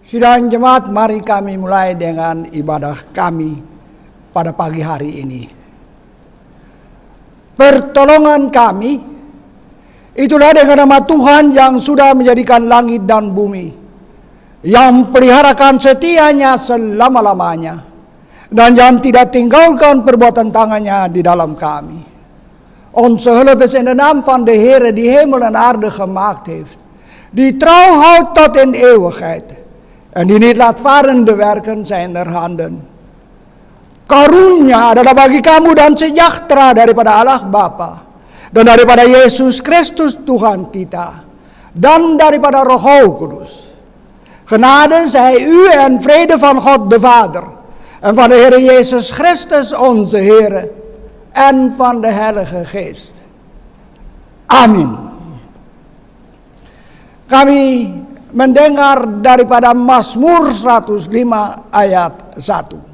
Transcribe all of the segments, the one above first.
Sidang jemaat, mari kami mulai dengan ibadah kami pada pagi hari ini. Pertolongan kami, itulah dengan nama Tuhan yang sudah menjadikan langit dan bumi, yang peliharakan setianya selama-lamanya, dan yang tidak tinggalkan perbuatan tangannya di dalam kami. Onze hulp is in de naam van de Heere die hemel en aarde gemaakt heeft, die trouw houdt tot in eeuwigheid en die niet laat varen de werken zijner handen. Karunia adalah bagi kamu dan sejahtera daripada Allah Bapa dan daripada Yesus Kristus Tuhan kita dan daripada Roh Kudus. Genade zij u en vrede van God de Vader en van de Heer Jezus Christus onze Heer en van de Heilige Geest. Amin. Kami mendengar daripada Mazmur 105 ayat 1.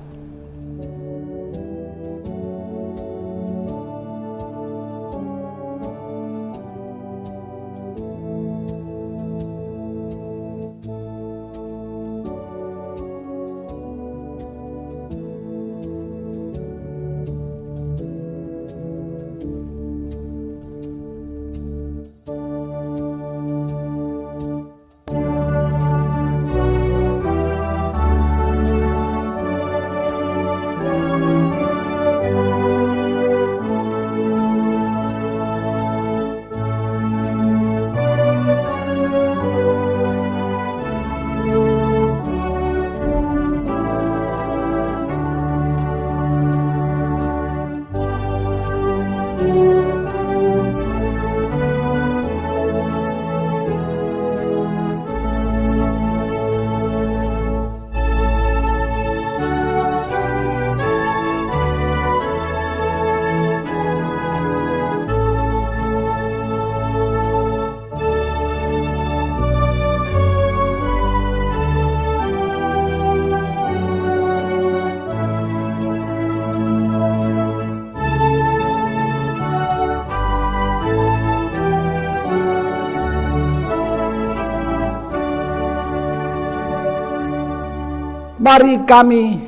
Mari kami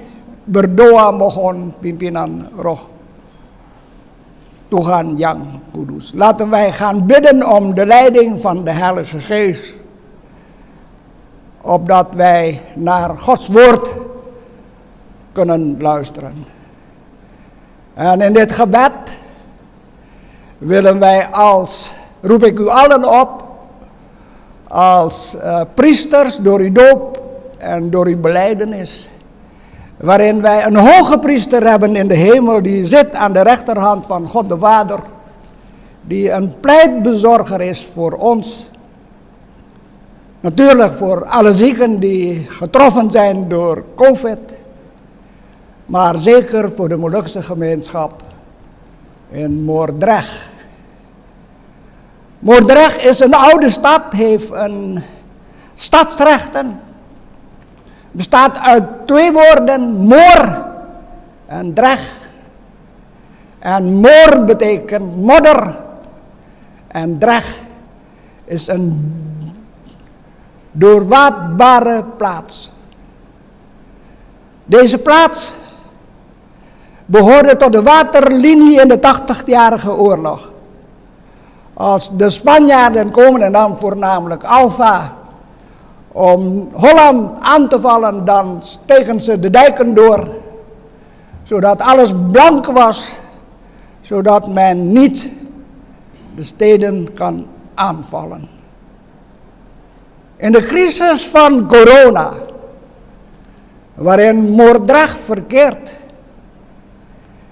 berdoa mohon pimpinan roh Tuhan yang kudus. Laten wij gaan bidden om de leiding van de Heilige Geest. Opdat wij naar Gods woord kunnen luisteren. En in dit gebed willen wij roep ik u allen op, als priesters door uw doop en door uw belijdenis, waarin wij een hoge priester hebben in de hemel, die zit aan de rechterhand van God de Vader, die een pleitbezorger is voor ons. Natuurlijk voor alle zieken die getroffen zijn door COVID, maar zeker voor de Molukse gemeenschap in Moordrecht. Moordrecht is een oude stad, heeft een stadsrechten. Bestaat uit twee woorden, moor en dreg. En moor betekent modder en dreg is een doorwaadbare plaats. Deze plaats behoorde tot de waterlinie in de 80-jarige oorlog. Als de Spanjaarden komen, en dan voornamelijk Alva, om Holland aan te vallen, dan stegen ze de dijken door, zodat alles blank was, zodat men niet de steden kan aanvallen. In de crisis van corona, waarin Moordrecht verkeert,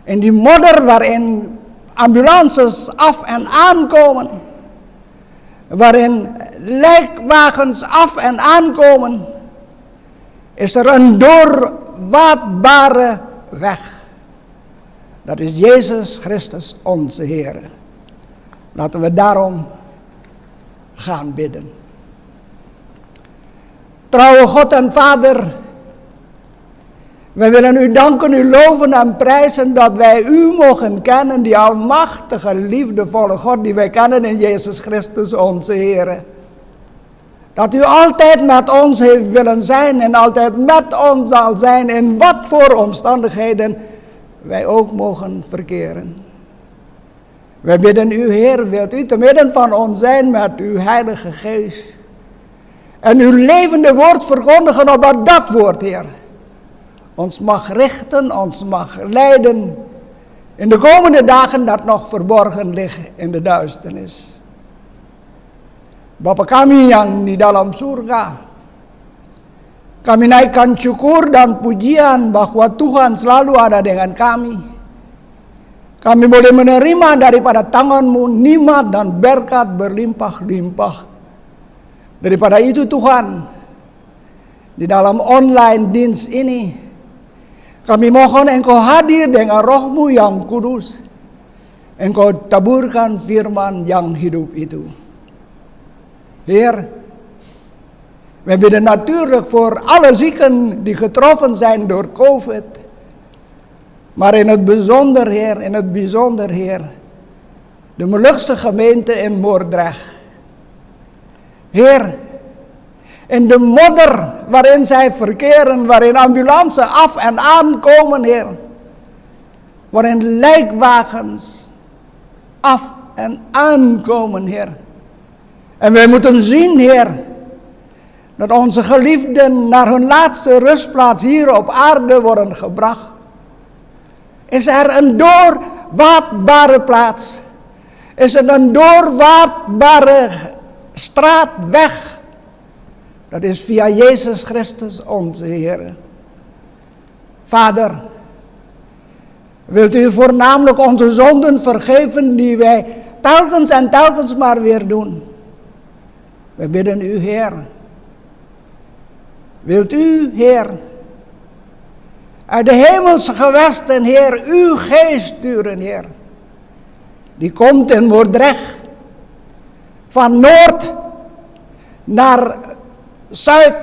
in die modder waarin ambulances af en aankomen, waarin lijkwagens af en aankomen, is er een doorwaadbare weg. Dat is Jezus Christus onze Heer. Laten we daarom gaan bidden. Trouwe God en Vader, wij willen u danken, u loven en prijzen dat wij u mogen kennen, die almachtige, liefdevolle God die wij kennen in Jezus Christus onze Heer. Dat u altijd met ons heeft willen zijn en altijd met ons zal zijn in wat voor omstandigheden wij ook mogen verkeren. Wij bidden u, Heer, wilt u te midden van ons zijn met uw Heilige Geest. En uw levende woord verkondigen opdat dat woord, Heer, ons mag richten, ons mag leiden in de komende dagen dat nog verborgen liggen in de duisternis. Bapa kami yang di dalam surga, kami naikkan syukur dan pujian bahwa Tuhan selalu ada dengan kami. Kami boleh menerima daripada tangan-Mu nikmat dan berkat berlimpah-limpah. Daripada itu Tuhan, di dalam online dienst ini, kami mohon Engkau hadir dengan Roh-Mu yang kudus. Engkau taburkan firman yang hidup itu. Heer, wij bidden natuurlijk voor alle zieken die getroffen zijn door COVID. Maar in het bijzonder, Heer, de Molukse gemeente in Moordrecht. Heer, in de modder waarin zij verkeren, waarin ambulances af en aankomen, Heer. Waarin lijkwagens af en aankomen, Heer. En wij moeten zien, Heer, dat onze geliefden naar hun laatste rustplaats hier op aarde worden gebracht. Is er een doorwaadbare plaats? Is er een doorwaadbare straatweg? Dat is via Jezus Christus onze Heer. Vader, wilt u voornamelijk onze zonden vergeven die wij telkens en telkens maar weer doen? We bidden u, Heer. Wilt u, Heer, uit de hemelse gewesten, Heer, uw geest sturen, Heer. Die komt in Moordrecht, van noord naar zuid,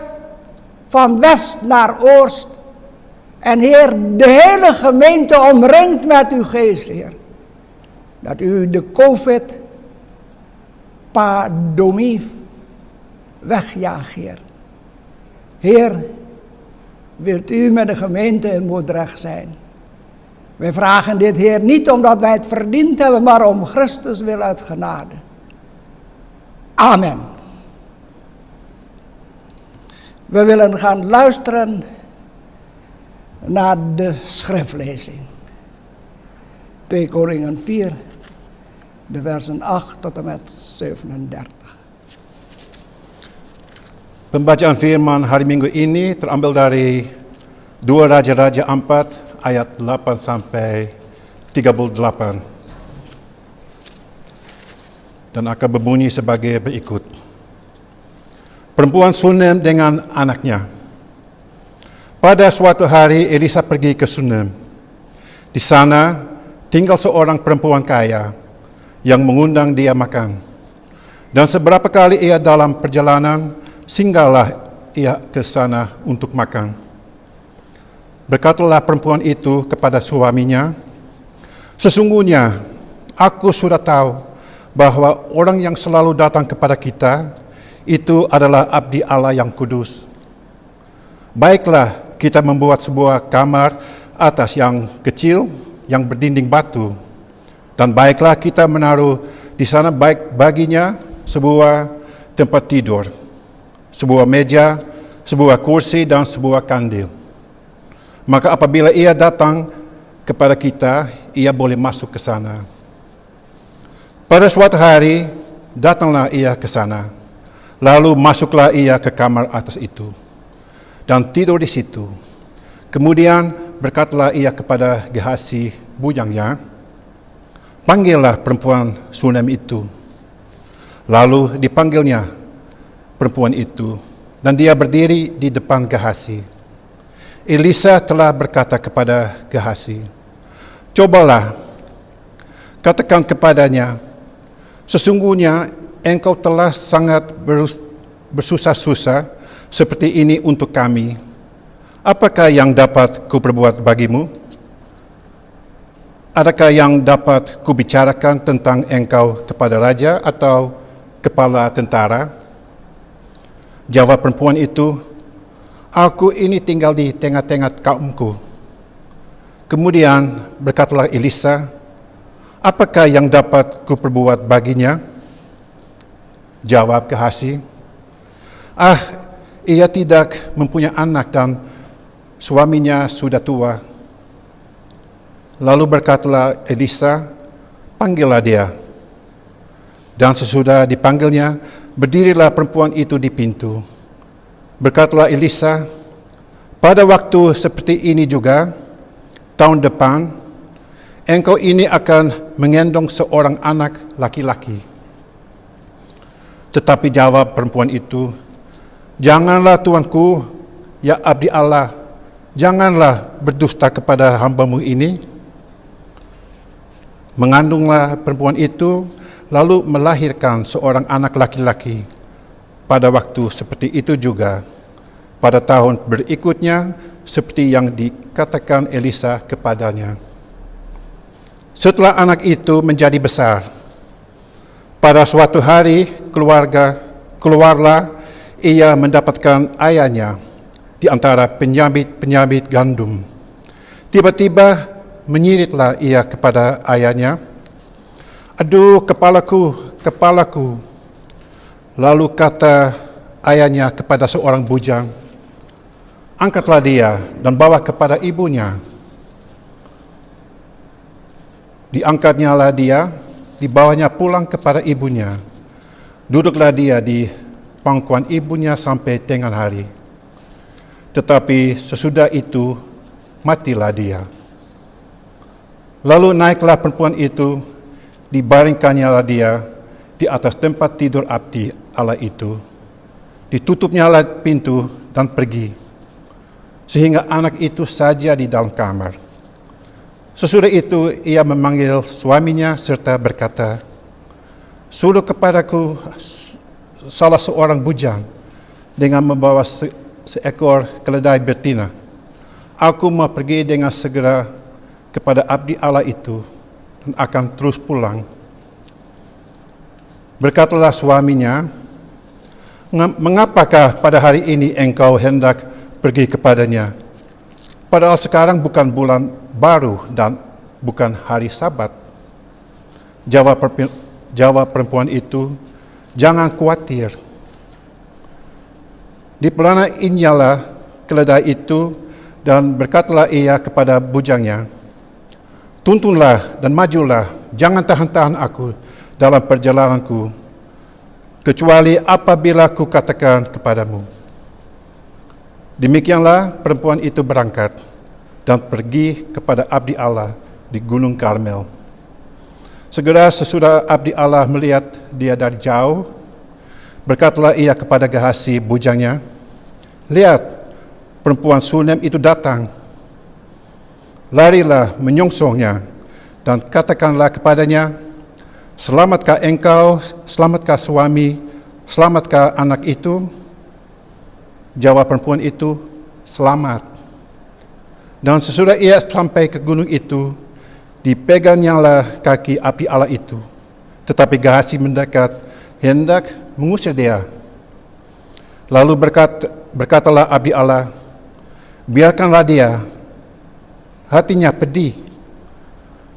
van west naar oost. En Heer, de hele gemeente omringt met uw geest, Heer. Dat u de COVID-pandemie wegjaagt, Heer. Heer, wilt u met de gemeente in Moordrecht zijn? Wij vragen dit, Heer, niet omdat wij het verdiend hebben, maar om Christus wil uit genade. Amen. We willen gaan luisteren naar de schriftlezing. 2 Koningen 4, de versen 8 tot en met 37. Pembacaan firman hari Minggu ini terambil dari 2 Raja-Raja 4 ayat 8 sampai 38 dan akan berbunyi sebagai berikut. Perempuan Sunem dengan anaknya. Pada suatu hari Elisa pergi ke Sunem. Di sana tinggal seorang perempuan kaya yang mengundang dia makan. Dan seberapa kali ia dalam perjalanan, singgahlah ia ke sana untuk makan. Berkatalah perempuan itu kepada suaminya, "Sesungguhnya aku sudah tahu bahwa orang yang selalu datang kepada kita itu adalah abdi Allah yang kudus. Baiklah, kita membuat sebuah kamar atas yang kecil yang berdinding batu, dan baiklah kita menaruh di sana baik baginya sebuah tempat tidur, sebuah meja, sebuah kursi dan sebuah kandil. Maka apabila ia datang kepada kita, ia boleh masuk ke sana." Pada suatu hari, datanglah ia ke sana. Lalu masuklah ia ke kamar atas itu dan tidur di situ. Kemudian berkatalah ia kepada Gehasi bujangnya, "Panggillah perempuan Sunem itu." Lalu dipanggilnya perempuan itu, dan dia berdiri di depan Gehasi. Elisa telah berkata kepada Gehasi, "Cobalah, katakan kepadanya, sesungguhnya engkau telah sangat bersusah-susah seperti ini untuk kami. Apakah yang dapat kuperbuat bagimu? Adakah yang dapat kubicarakan tentang engkau kepada raja atau kepala tentara?" Jawab perempuan itu, "Aku ini tinggal di tengah-tengah kaumku." Kemudian berkatalah Elisa, "Apakah yang dapat kuperbuat baginya?" Jawab Gehazi, ia tidak mempunyai anak dan suaminya sudah tua." Lalu berkatalah Elisa, "Panggillah dia." Dan sesudah dipanggilnya, berdirilah perempuan itu di pintu. Berkatalah Elisa, "Pada waktu seperti ini juga, tahun depan, engkau ini akan mengandung seorang anak laki-laki." Tetapi jawab perempuan itu, "Janganlah tuanku, ya abdi Allah, janganlah berdusta kepada hambamu ini." Mengandunglah perempuan itu, lalu melahirkan seorang anak laki-laki. Pada waktu seperti itu juga, pada tahun berikutnya, seperti yang dikatakan Elisa kepadanya. Setelah anak itu menjadi besar, pada suatu hari keluarlah ia mendapatkan ayahnya di antara penyabit gandum. Tiba-tiba menyiritlah ia kepada ayahnya, "Aduh, kepalaku, kepalaku." Lalu kata ayahnya kepada seorang bujang, "Angkatlah dia dan bawa kepada ibunya." Diangkatnyalah dia, dibawanya pulang kepada ibunya. Duduklah dia di pangkuan ibunya sampai tengah hari. Tetapi sesudah itu matilah dia. Lalu naiklah perempuan itu, dibaringkannyalah dia di atas tempat tidur abdi Allah itu. Ditutupnyalah pintu dan pergi, sehingga anak itu saja di dalam kamar. Sesudah itu ia memanggil suaminya serta berkata, "Suruh kepadaku salah seorang bujang dengan membawa seekor keledai betina. Aku mau pergi dengan segera kepada abdi Allah itu dan akan terus pulang." Berkatalah suaminya, "Mengapakah pada hari ini engkau hendak pergi kepadanya? Padahal sekarang bukan bulan baru dan bukan hari Sabat." Jawab perempuan itu, "Jangan khawatir." Dipelana-inyalah keledai itu dan berkatalah ia kepada bujangnya, "Tuntunlah dan majulah, jangan tahan-tahan aku dalam perjalananku, kecuali apabila ku katakan kepadamu." Demikianlah perempuan itu berangkat dan pergi kepada abdi Allah di Gunung Karmel. Segera sesudah abdi Allah melihat dia dari jauh, berkatalah ia kepada Gehazi bujangnya, "Lihat, perempuan Sunem itu datang. Larilah menyongsongnya dan katakanlah kepadanya, Selamatkah engkau, selamatkah suami, selamatkah anak itu?" Jawab perempuan itu, "Selamat." Dan sesudah ia sampai ke gunung itu, dipegangnyalah kaki abdi Allah itu. Tetapi Gehazi mendekat, hendak mengusir dia. Lalu berkatalah abdi Allah, "Biarkanlah dia, hatinya pedih.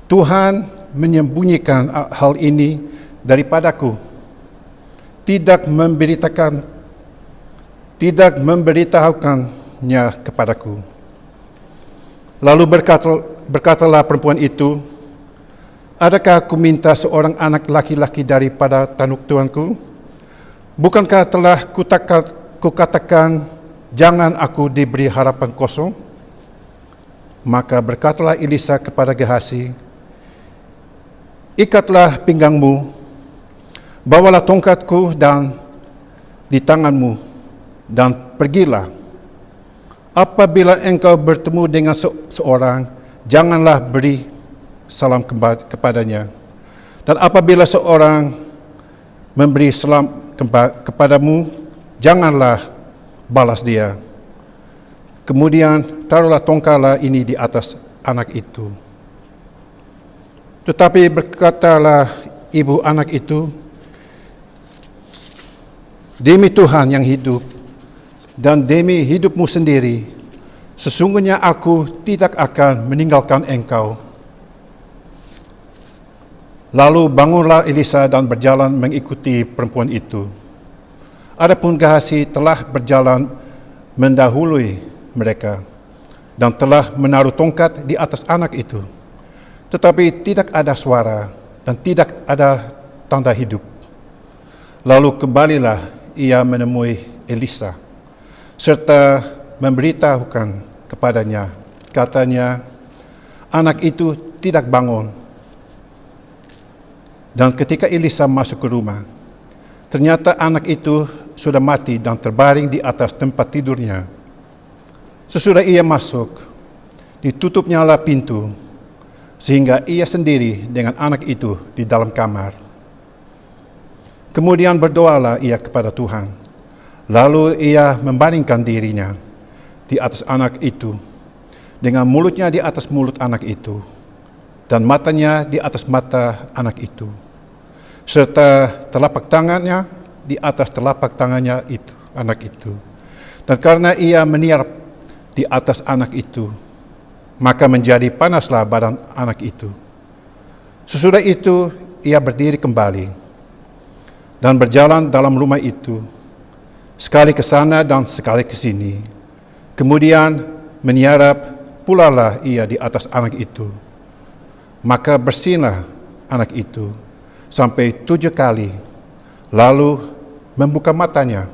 Tuhan menyembunyikan hal ini daripadaku, tidak memberitahukannya kepadaku." Lalu berkatalah perempuan itu, "Adakah aku minta seorang anak laki-laki daripada tanduk tuanku? Bukankah telah kukatakan, jangan aku diberi harapan kosong?" Maka berkatalah Elisa kepada Gehazi, "Ikatlah pinggangmu, bawalah tongkatku dan di tanganmu, dan pergilah. Apabila engkau bertemu dengan seorang, janganlah beri salam kepadanya. Dan apabila seorang memberi salam kepadamu, janganlah balas dia. Kemudian taruhlah tongkatlah ini di atas anak itu." Tetapi berkatalah ibu anak itu, "Demi Tuhan yang hidup, dan demi hidupmu sendiri, sesungguhnya aku tidak akan meninggalkan engkau. Lalu bangunlah Elisa dan berjalan mengikuti perempuan itu. Adapun Gehazi telah berjalan mendahului mereka dan telah menaruh tongkat di atas anak itu. Tetapi tidak ada suara dan tidak ada tanda hidup. Lalu kembalilah ia menemui Elisa serta memberitahukan kepadanya, katanya, anak itu tidak bangun. Dan ketika Elisa masuk ke rumah, ternyata anak itu sudah mati dan terbaring di atas tempat tidurnya. Sesudah ia masuk, ditutupnyalah pintu, sehingga ia sendiri dengan anak itu di dalam kamar. Kemudian berdoalah ia kepada Tuhan. Lalu ia membaringkan dirinya di atas anak itu, dengan mulutnya di atas mulut anak itu, dan matanya di atas mata anak itu, serta telapak tangannya di atas telapak tangannya itu, anak itu. Dan karena ia meniarap di atas anak itu, maka menjadi panaslah badan anak itu. Sesudah itu ia berdiri kembali dan berjalan dalam rumah itu, sekali ke sana dan sekali ke sini. Kemudian meniarap pulalah ia di atas anak itu. Maka bersihlah anak itu sampai 7 kali, lalu membuka matanya.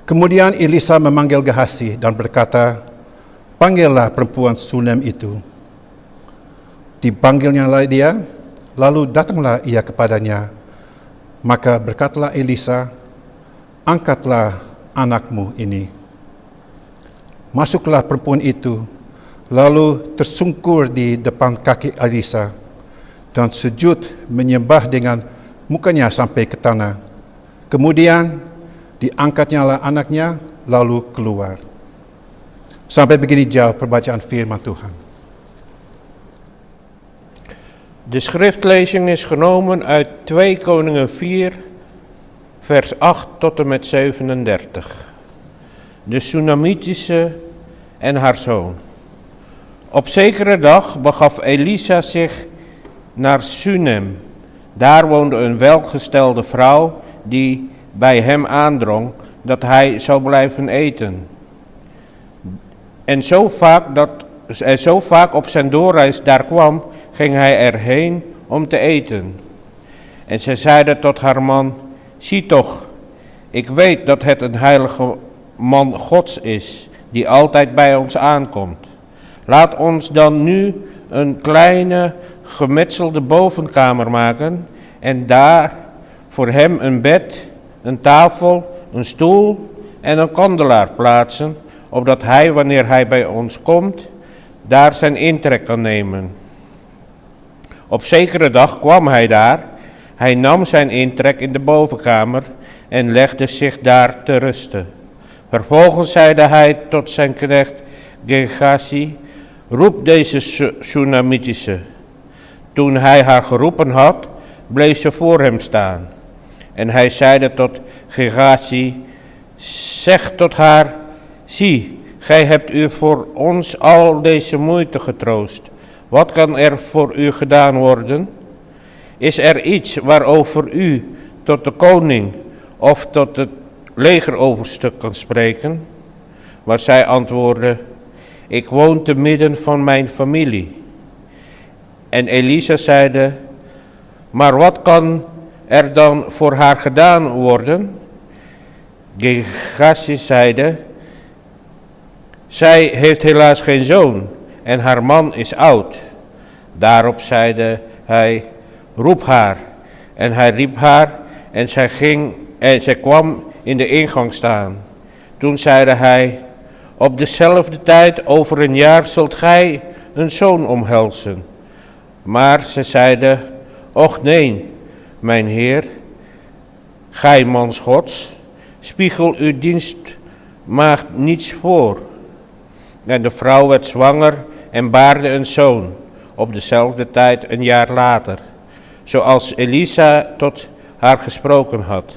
Kemudian Elisa memanggil Gehazi dan berkata, panggillah perempuan Sunem itu. Dipanggilnya dia, lalu datanglah ia kepadanya. Maka berkatalah Elisa, angkatlah anakmu ini. Masuklah perempuan itu, lalu tersungkur di depan kaki Elisa dan sujud menyembah dengan mukanya sampai ke tanah. Kemudian diangkatnyalah anaknya lalu keluar. Sampai begini jauh perbacaan firman Tuhan. De schriftlezing is genomen uit 2 Koningen 4, vers 8 tot en met 37. De Sunamitische en haar zoon. Op zekere dag begaf Elisa zich naar Sunem. Daar woonde een welgestelde vrouw die bij hem aandrong dat hij zou blijven eten. En zo vaak op zijn doorreis daar kwam, ging hij erheen om te eten. En zij zeide tot haar man, zie toch, ik weet dat het een heilige man Gods is, die altijd bij ons aankomt. Laat ons dan nu een kleine gemetselde bovenkamer maken en daar voor hem een bed, een tafel, een stoel en een kandelaar plaatsen, opdat hij, wanneer hij bij ons komt, daar zijn intrek kan nemen. Op zekere dag kwam hij daar, hij nam zijn intrek in de bovenkamer en legde zich daar te rusten. Vervolgens zeide hij tot zijn knecht Gehazi, roep deze Sunamitische. Toen hij haar geroepen had, bleef ze voor hem staan. En hij zeide tot Gehazi, zeg tot haar, zie, gij hebt u voor ons al deze moeite getroost. Wat kan er voor u gedaan worden? Is er iets waarover u tot de koning of tot het legeroverstuk kan spreken? Maar zij antwoordde, ik woon te midden van mijn familie. En Elisa zeide, maar wat kan er dan voor haar gedaan worden? Gehazi zeide, zij heeft helaas geen zoon en haar man is oud. Daarop zeide hij, roep haar. En hij riep haar en zij kwam in de ingang staan. Toen zeide hij, op dezelfde tijd over een jaar zult gij een zoon omhelzen. Maar ze zeide, och nee, mijn heer, gij mans Gods, spiegel uw dienstmaagd niets voor. En de vrouw werd zwanger en baarde een zoon, op dezelfde tijd een jaar later, zoals Elisa tot haar gesproken had.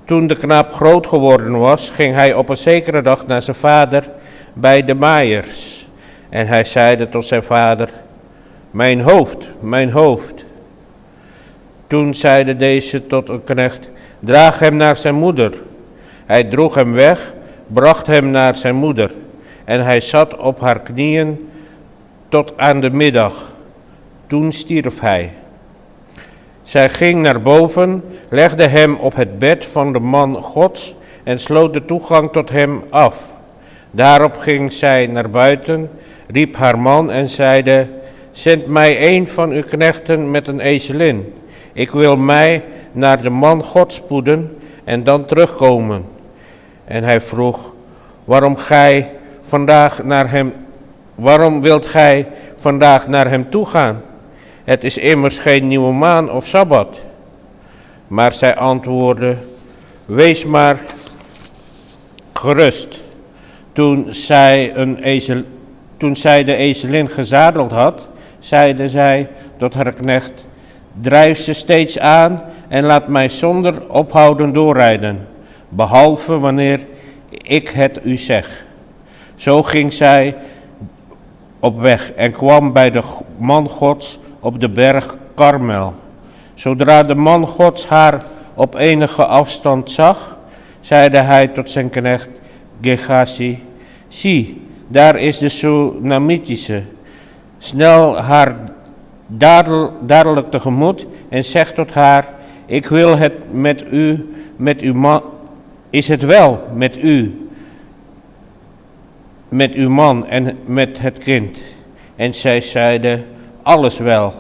Toen de knaap groot geworden was, ging hij op een zekere dag naar zijn vader bij de maaiers. En hij zeide tot zijn vader: mijn hoofd, mijn hoofd. Toen zeide deze tot een knecht: draag hem naar zijn moeder. Hij droeg hem weg, bracht hem naar zijn moeder. En hij zat op haar knieën tot aan de middag. Toen stierf hij. Zij ging naar boven, legde hem op het bed van de man Gods en sloot de toegang tot hem af. Daarop ging zij naar buiten, riep haar man en zeide: zend mij een van uw knechten met een ezelin. Ik wil mij naar de man God spoeden en dan terugkomen. En hij vroeg: waarom wilt gij vandaag naar hem toe gaan? Het is immers geen nieuwe maan of sabbat. Maar zij antwoordde: wees maar gerust. Toen zij de ezelin gezadeld had, zeide zij tot haar knecht: drijf ze steeds aan en laat mij zonder ophouden doorrijden, behalve wanneer ik het u zeg. Zo ging zij op weg en kwam bij de man Gods op de berg Karmel. Zodra de man Gods haar op enige afstand zag, zeide hij tot zijn knecht Gehazi: zie, daar is de Sunamitische. Snel haar dadelijk tegemoet en zeg tot haar: ik wil het met uw man, is het wel met uw man en met het kind? En zij zeide: alles wel.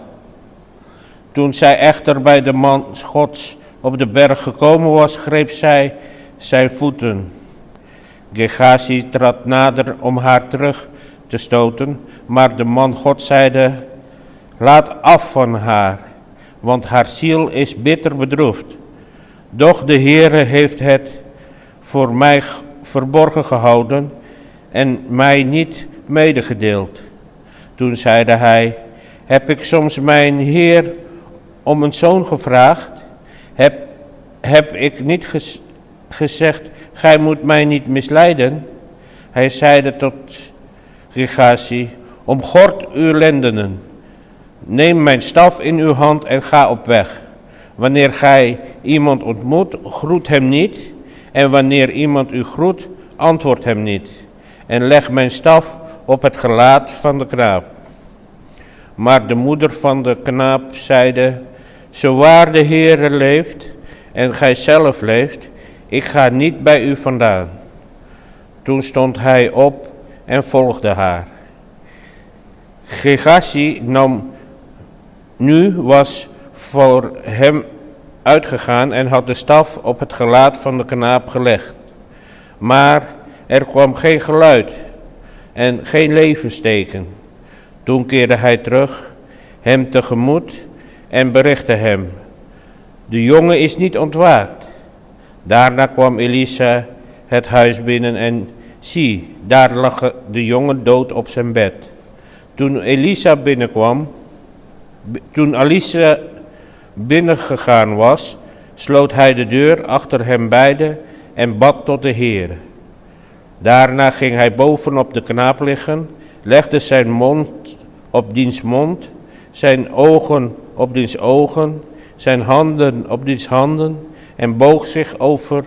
Toen zij echter bij de man Gods op de berg gekomen was, greep zij zijn voeten. Gehazi trad nader om haar terug te stoten, maar de man God zeide: laat af van haar, want haar ziel is bitter bedroefd. Doch de Heere heeft het voor mij verborgen gehouden en mij niet medegedeeld. Toen zeide hij: heb ik soms mijn Heer om een zoon gevraagd? Heb ik niet gezegd: gij moet mij niet misleiden? Hij zeide tot Gehazi: omgord uw lendenen, neem mijn staf in uw hand en ga op weg. Wanneer gij iemand ontmoet, groet hem niet, en wanneer iemand u groet, antwoord hem niet. En leg mijn staf op het gelaat van de knaap. Maar de moeder van de knaap zeide: zo waar de Heere leeft en gij zelf leeft, ik ga niet bij u vandaan. Toen stond hij op en volgde haar. Gehazi was voor hem uitgegaan en had de staf op het gelaat van de knaap gelegd. Maar er kwam geen geluid en geen levensteken. Toen keerde hij terug, hem tegemoet en berichtte hem: de jongen is niet ontwaakt. Daarna kwam Elisa het huis binnen en zie, daar lag de jongen dood op zijn bed. Toen Elisa binnengegaan was, sloot hij de deur achter hem beiden en bad tot de Heere. Daarna ging hij bovenop de knaap liggen, legde zijn mond op diens mond, zijn ogen op diens ogen, zijn handen op diens handen en boog zich over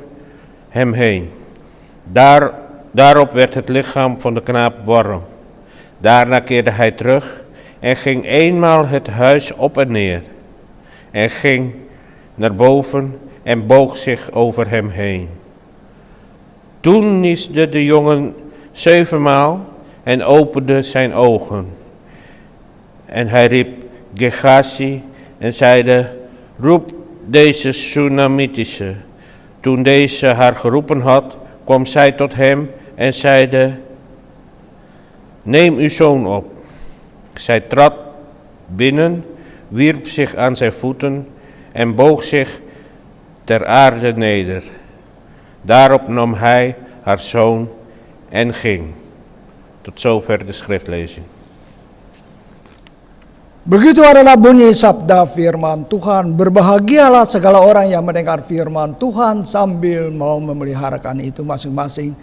hem heen. Daarop werd het lichaam van de knaap warm. Daarna keerde hij terug en ging eenmaal het huis op en neer. En ging naar boven en boog zich over hem heen. Toen niesde de jongen 7 maal en opende zijn ogen. En hij riep Gehazi en zeide: roep deze Sunamitische. Toen deze haar geroepen had, kwam zij tot hem en zeide: neem uw zoon op. Zij trad binnen, wierp zich aan zijn voeten en boog zich ter aarde neder. Daarop nam hij haar zoon en ging. Tot zover de schriftlezing. Begitu adalah bunyi sabda firman Tuhan. Berbahagialah segala orang yang mendengar firman Tuhan sambil mau memeliharakan itu masing-masing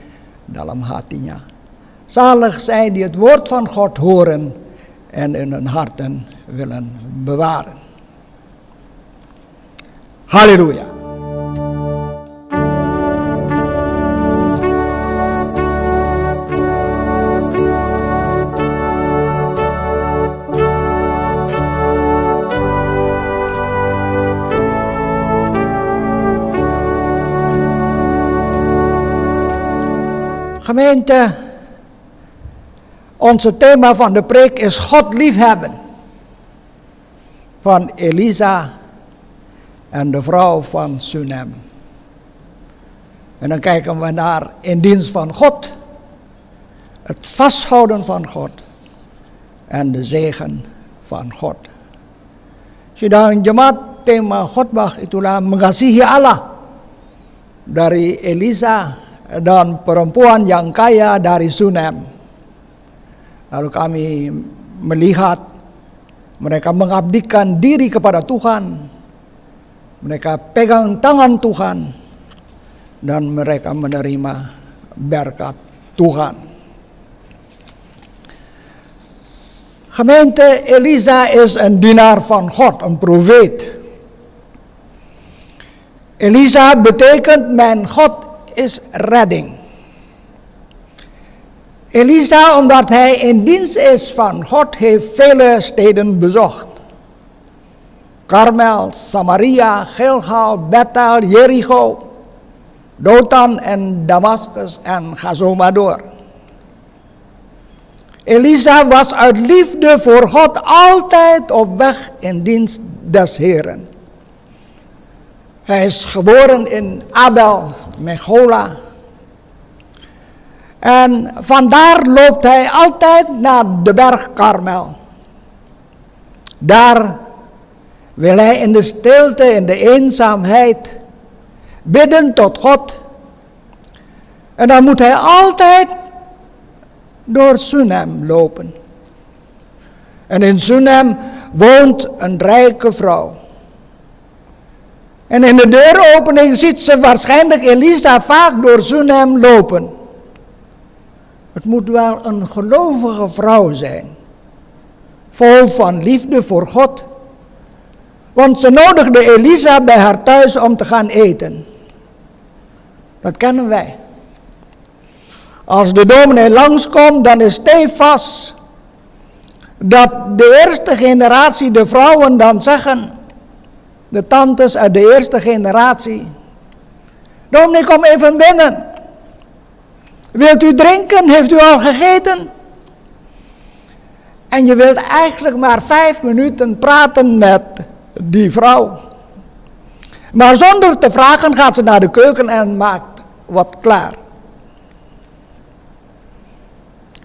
dalam hatinya. Zalig zij die het woord van God horen en in hun harten willen bewaren. Halleluja. Gemeente, onze thema van de preek is God liefhebben. Van Elisa en de vrouw van Sunem. En dan kijken we naar in dienst van God. Het vasthouden van God. En de zegen van God. Sidang jemaat, tema khotbah itulah mengasihi Allah. Dari Elisa dan perempuan yang kaya dari Sunem. Lalu kami melihat mereka mengabdikan diri kepada Tuhan. Mereka pegang tangan Tuhan. Dan mereka menerima berkat Tuhan. Gemeente, Elisa is een dienaar van God, een profeet. Elisa betekent mijn God is redding. Elisa, omdat hij in dienst is van God, heeft vele steden bezocht. Karmel, Samaria, Gilgal, Bethel, Jericho, Dothan en Damascus en ga zo maar door. Elisa was uit liefde voor God altijd op weg in dienst des Heren. Hij is geboren in Abel, Mechola. En vandaar loopt hij altijd naar de berg Karmel. Daar wil hij in de stilte, in de eenzaamheid bidden tot God. En dan moet hij altijd door Sunem lopen. En in Sunem woont een rijke vrouw. En in de deuropening ziet ze waarschijnlijk Elisa vaak door Sunem lopen. Het moet wel een gelovige vrouw zijn. Vol van liefde voor God. Want ze nodigde Elisa bij haar thuis om te gaan eten. Dat kennen wij. Als de dominee langskomt, dan is stevast dat de eerste generatie, de vrouwen dan zeggen, de tantes uit de eerste generatie, dominee, kom even binnen. Wilt u drinken? Heeft u al gegeten? En je wilt eigenlijk maar 5 minuten praten met die vrouw. Maar zonder te vragen gaat ze naar de keuken en maakt wat klaar.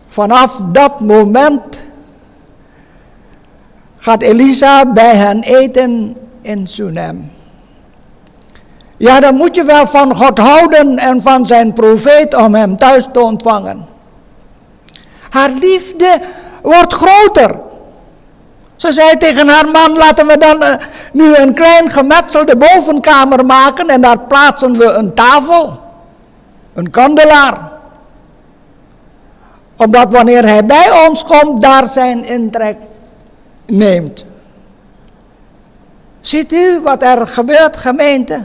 Vanaf dat moment gaat Elisa bij hen eten in Sunem. Ja, dan moet je wel van God houden en van zijn profeet om hem thuis te ontvangen. Haar liefde wordt groter. Ze zei tegen haar man, laten we dan nu een klein gemetselde bovenkamer maken en daar plaatsen we een tafel, een kandelaar. Opdat wanneer hij bij ons komt, daar zijn intrek neemt. Ziet u wat er gebeurt, gemeente?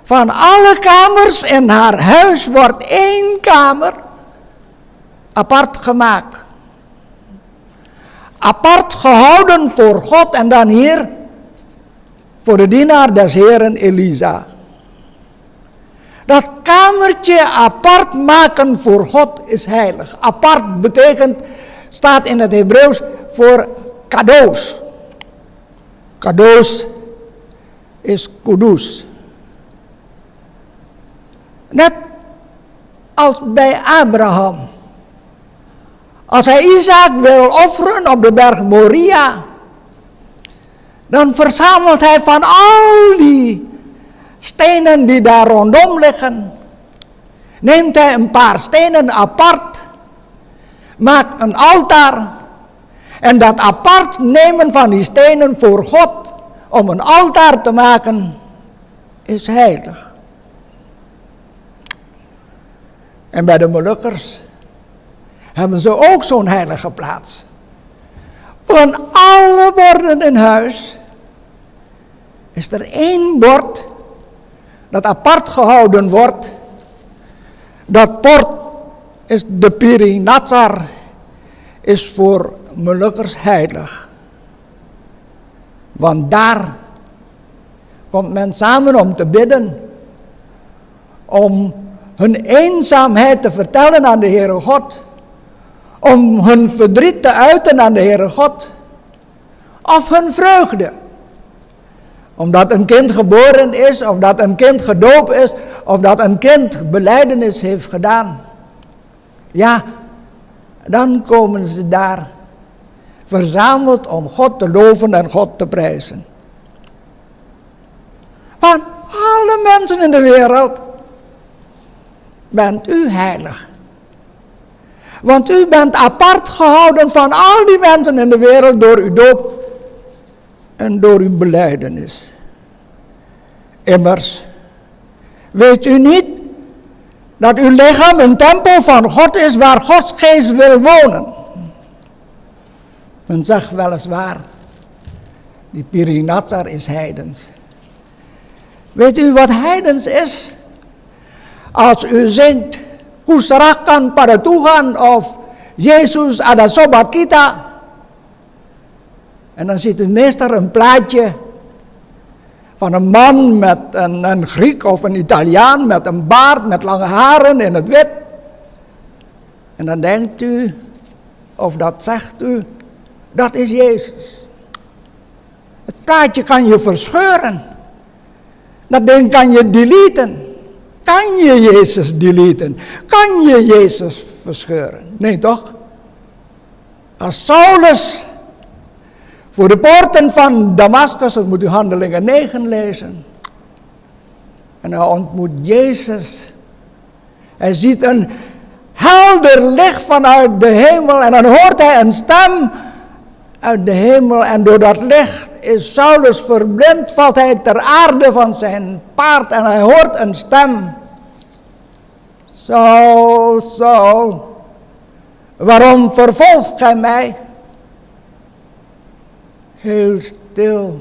Van alle kamers in haar huis wordt 1 kamer apart gemaakt. Apart gehouden voor God en dan hier voor de dienaar des Heren Elisa. Dat kamertje apart maken voor God is heilig. Apart betekent, staat in het Hebreeuws voor kadoos. Kadoos is kudus. Net als bij Abraham. Als hij Isaac wil offeren op de berg Moria, dan verzamelt hij van al die stenen die daar rondom liggen, neemt hij een paar stenen apart, maakt een altaar En dat apart nemen van die stenen voor God om een altaar te maken, is heilig. En bij de Molukkers hebben ze ook zo'n heilige plaats. Van alle borden in huis is er één bord dat apart gehouden wordt. Dat bord is de Pirinatsar, is voor Molukkers heilig. Want daar komt men samen om te bidden, om hun eenzaamheid te vertellen aan de Heere God, om hun verdriet te uiten aan de Heere God, of hun vreugde. Omdat een kind geboren is, of dat een kind gedoopt is, of dat een kind belijdenis heeft gedaan. Ja, dan komen ze daar verzameld om God te loven en God te prijzen. Van alle mensen in de wereld bent u heilig. Want u bent apart gehouden van al die mensen in de wereld door uw doop en door uw belijdenis. Immers, weet u niet dat uw lichaam een tempel van God is waar Gods geest wil wonen? Men zegt weliswaar, die Pirinatsar is heidens. Weet u wat heidens is? Als u zingt, Kuserakan pada Tuhan of Yesus ada sobat kita. En dan ziet u meestal een plaatje van een man met een Griek of een Italiaan met een baard, met lange haren in het wit. En dan denkt u, of dat zegt u, dat is Jezus. Het plaatje kan je verscheuren. Dat ding kan je deleten. Kan je Jezus deleten? Kan je Jezus verscheuren? Nee toch? Als Saulus voor de poorten van Damascus, dat moet u Handelingen 9 lezen. En hij ontmoet Jezus. Hij ziet een helder licht vanuit de hemel en dan hoort hij een stem uit de hemel. En door dat licht is Saulus verblind, valt hij ter aarde van zijn paard en hij hoort een stem. Saul, Saul, waarom vervolgt gij mij? Heel stil,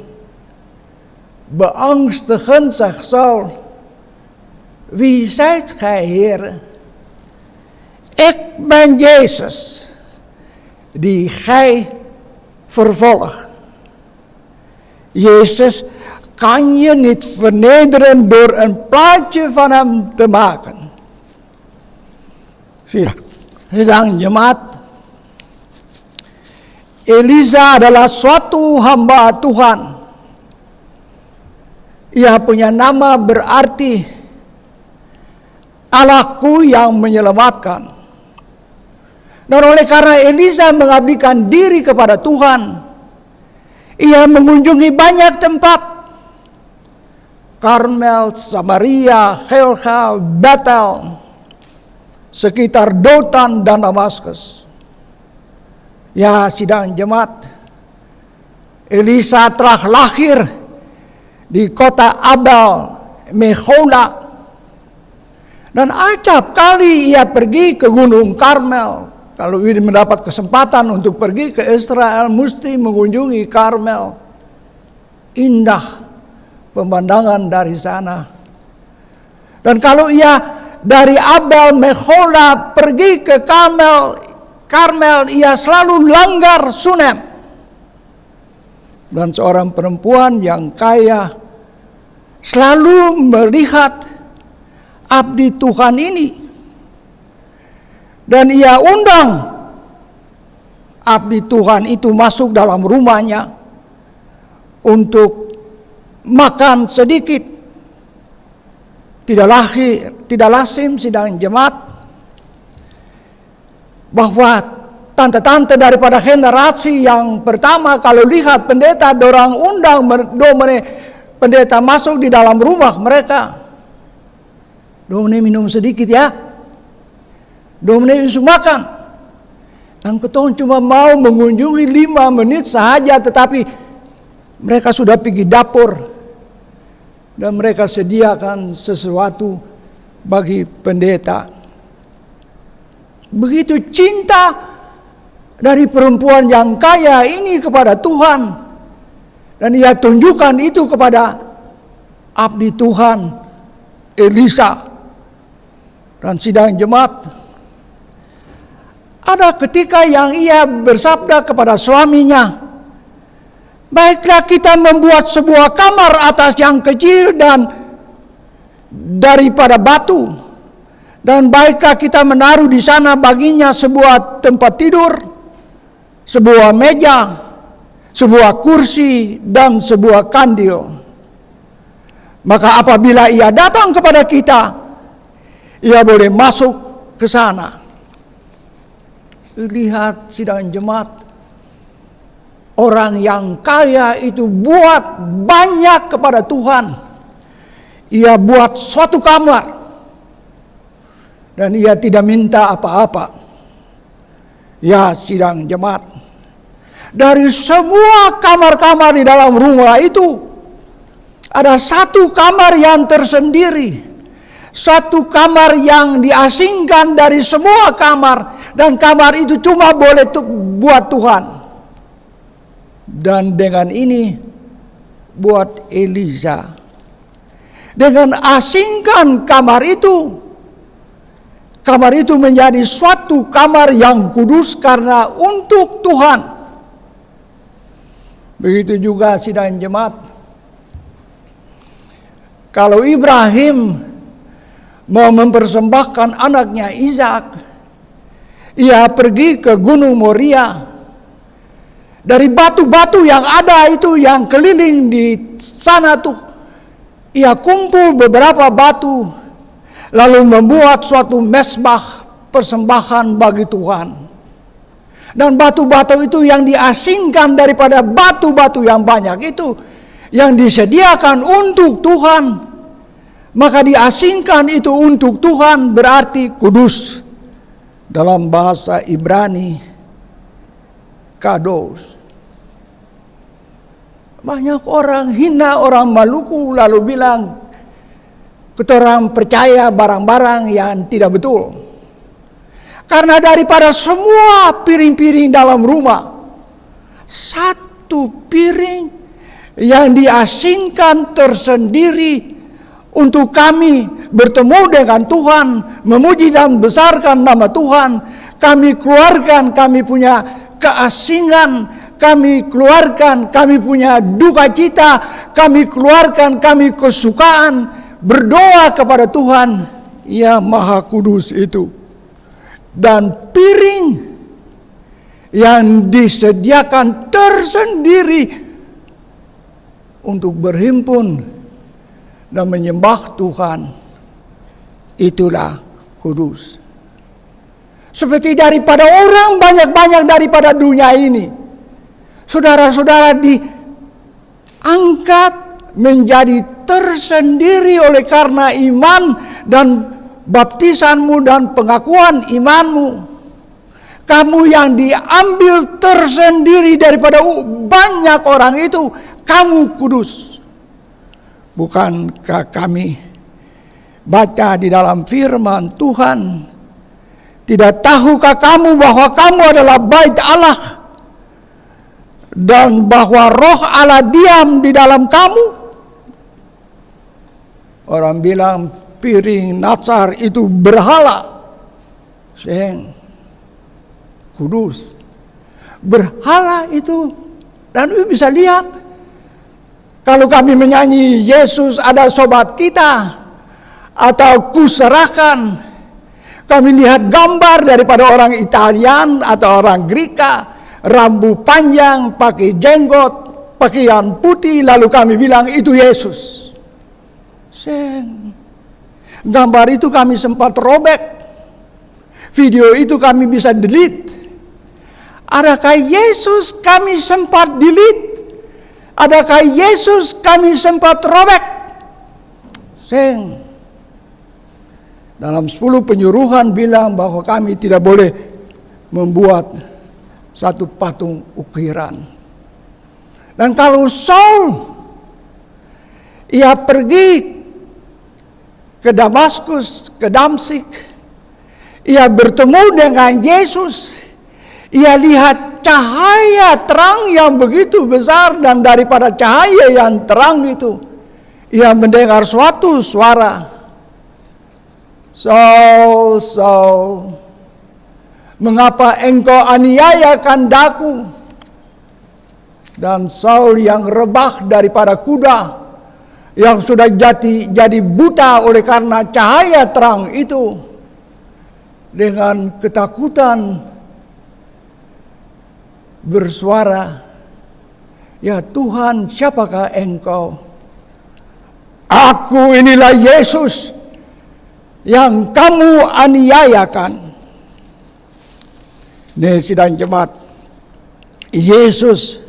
beangstigend, zegt Saul. Wie zijt gij, Heere? Ik ben Jezus, die gij vervolgt. Jezus kan je niet vernederen door een plaatje van hem te maken. Sidang jemaat, Elisa adalah suatu hamba Tuhan. Ia punya nama berarti Allahku yang menyelamatkan. Dan oleh karena Elisa mengabdikan diri kepada Tuhan, ia mengunjungi banyak tempat. Karmel, Samaria, Gilgal, Bethel, sekitar Dotan dan Damaskus. Ya, sidang jemaat, Elisa telah lahir di kota Abel, Mehola. Dan acap kali ia pergi ke Gunung Karmel. Kalau ia mendapat kesempatan untuk pergi ke Israel, mesti mengunjungi Karmel. Indah pemandangan dari sana. Dan kalau ia dari Abel Mehola pergi ke Karmel, ia selalu langgar Sunem. Dan seorang perempuan yang kaya selalu melihat abdi Tuhan ini. Dan ia undang abdi Tuhan itu masuk dalam rumahnya untuk makan sedikit. Tidak lazim sidang jemaat bahwa tante-tante daripada generasi yang pertama kalau lihat pendeta, dorang undang pendeta masuk di dalam rumah mereka. Domine minum sedikit ya. Domine isu makan. Dan ketong cuma mau mengunjungi 5 menit saja, tetapi mereka sudah pergi dapur dan mereka sediakan sesuatu bagi pendeta. Begitu cinta dari perempuan yang kaya ini kepada Tuhan, dan ia tunjukkan itu kepada abdi Tuhan Elisa. Dan sidang jemaat, ada ketika yang ia bersabda kepada suaminya, baiklah kita membuat sebuah kamar atas yang kecil dan daripada batu, dan baiklah kita menaruh di sana baginya sebuah tempat tidur, sebuah meja, sebuah kursi, dan sebuah kandil. Maka apabila ia datang kepada kita, ia boleh masuk ke sana. Lihat sidang jemaat, orang yang kaya itu buat banyak kepada Tuhan. Ia buat suatu kamar dan ia tidak minta apa-apa. Ya sidang jemaat, dari semua kamar-kamar di dalam rumah itu, ada satu kamar yang tersendiri, satu kamar yang diasingkan dari semua kamar, dan kamar itu cuma boleh buat Tuhan. Dan dengan ini buat Elisa, dengan asingkan kamar itu menjadi suatu kamar yang kudus karena untuk Tuhan. Begitu juga sidang jemaat, kalau Ibrahim mau mempersembahkan anaknya Ishak, ia pergi ke Gunung Moria. Dari batu-batu yang ada itu yang keliling di sana tuh, ia kumpul beberapa batu, lalu membuat suatu mezbah persembahan bagi Tuhan. Dan batu-batu itu yang diasingkan daripada batu-batu yang banyak itu, yang disediakan untuk Tuhan, maka diasingkan itu untuk Tuhan berarti kudus. Dalam bahasa Ibrani, kados. Banyak orang hina orang Maluku lalu bilang, ketorang percaya barang-barang yang tidak betul. Karena daripada semua piring-piring dalam rumah, satu piring yang diasingkan tersendiri untuk kami bertemu dengan Tuhan, memuji dan besarkan nama Tuhan. Kami keluarkan, kami punya keasingan, kami keluarkan, kami punya duka cita, kami keluarkan, kami kesukaan, berdoa kepada Tuhan yang Maha Kudus itu. Dan piring yang disediakan tersendiri untuk berhimpun dan menyembah Tuhan, itulah kudus. Seperti daripada orang banyak-banyak daripada dunia ini, saudara-saudara diangkat menjadi tersendiri oleh karena iman dan baptisanmu dan pengakuan imanmu. Kamu yang diambil tersendiri daripada banyak orang itu, kamu kudus. Bukankah kami baca di dalam firman Tuhan, tidak tahukah kamu bahwa kamu adalah bait Allah dan bahwa roh Allah diam di dalam kamu? Orang bilang piring natsar itu berhala. Seng kudus. Berhala itu, dan bisa lihat kalau kami menyanyi Yesus ada sobat kita, atau kuserahkan, kami lihat gambar daripada orang Italian atau orang Greka, rambut panjang, pakai jenggot, pakaian putih, lalu kami bilang itu Yesus. Gambar itu kami sempat robek, video itu kami bisa delete. Adakah Yesus kami sempat delete? Adakah Yesus kami sempat robek? Dalam 10 penyuruhan bilang bahwa kami tidak boleh membuat satu patung ukiran. Dan kalau Saul, ia pergi ke Damaskus, ke Damsyik, ia bertemu dengan Yesus, ia lihat cahaya terang yang begitu besar, dan daripada cahaya yang terang itu, ia mendengar suatu suara, Saul, Saul, mengapa engkau aniayakan daku? Dan Saul yang rebah daripada kuda, yang sudah jadi buta oleh karena cahaya terang itu, dengan ketakutan bersuara, ya Tuhan, siapakah engkau? Aku inilah Yesus yang kamu aniayakan. Nih sidang jemaat, Yesus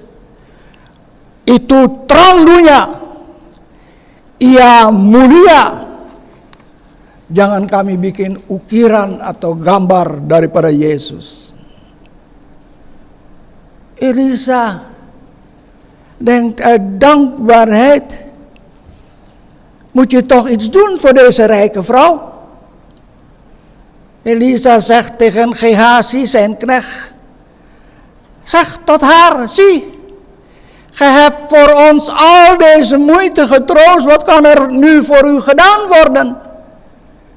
itu terang dunia, ia mulia. Jangan kami bikin ukiran atau gambar daripada Yesus. Elisa denkt dankbaarheid. Moet je toch iets doen voor deze rijke vrouw? Elisa zegt tegen Gehazi, zijn knecht, zeg tot haar, zie, gij hebt voor ons al deze moeite getroost, wat kan er nu voor u gedaan worden?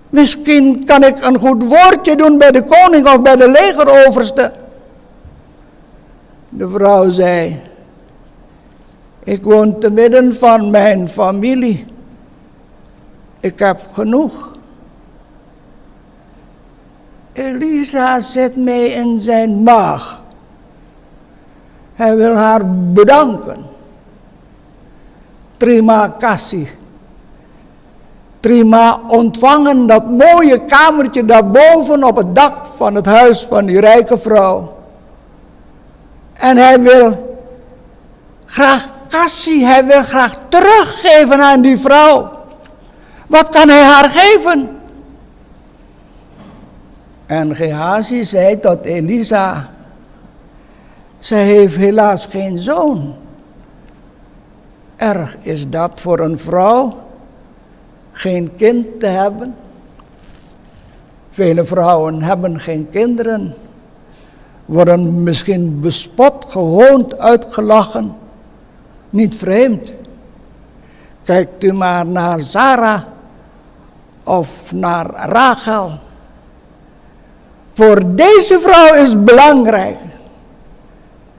Misschien kan ik een goed woordje doen bij de koning of bij de legeroverste. De vrouw zei, ik woon te midden van mijn familie. Ik heb genoeg. Elisa zet mij in zijn maag. Hij wil haar bedanken. Terima kasih. Terima ontvangen dat mooie kamertje daarboven op het dak van het huis van die rijke vrouw. En hij wil graag kassie, hij wil graag teruggeven aan die vrouw. Wat kan hij haar geven? En Gehazi zei tot Elisa, zij heeft helaas geen zoon. Erg is dat voor een vrouw, geen kind te hebben. Vele vrouwen hebben geen kinderen, worden misschien bespot, gehoond, uitgelachen. Niet vreemd. Kijkt u maar naar Sarah of naar Rachel. Voor deze vrouw is belangrijk.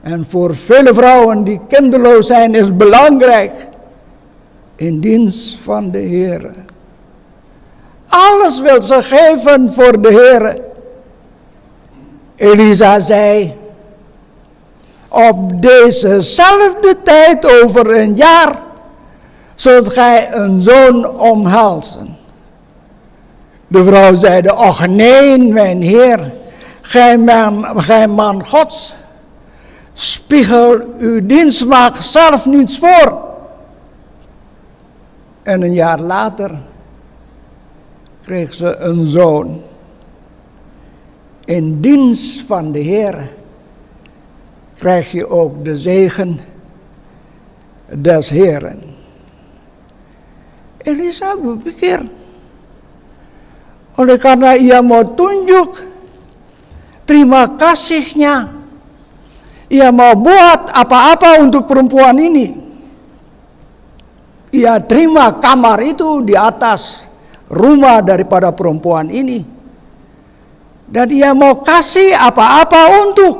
En voor vele vrouwen die kinderloos zijn is belangrijk. In dienst van de Heer. Alles wil ze geven voor de Heer. Elisa zei, op dezezelfde tijd over een jaar zult gij een zoon omhelzen. De vrouw zeide, och nee, mijn Heer, gij man Gods, spiegel uw dienstmaagd zelf niets voor. En een jaar later kreeg ze een zoon. In dienst van de Heer krijg je ook de zegen des Heeren. Elisa berpikir, oleh karena ia mau tunjuk terima kasihnya, ia mau buat apa-apa untuk perempuan ini. Ia terima kamar itu di atas rumah daripada perempuan ini. Dan ia mau kasih apa-apa untuk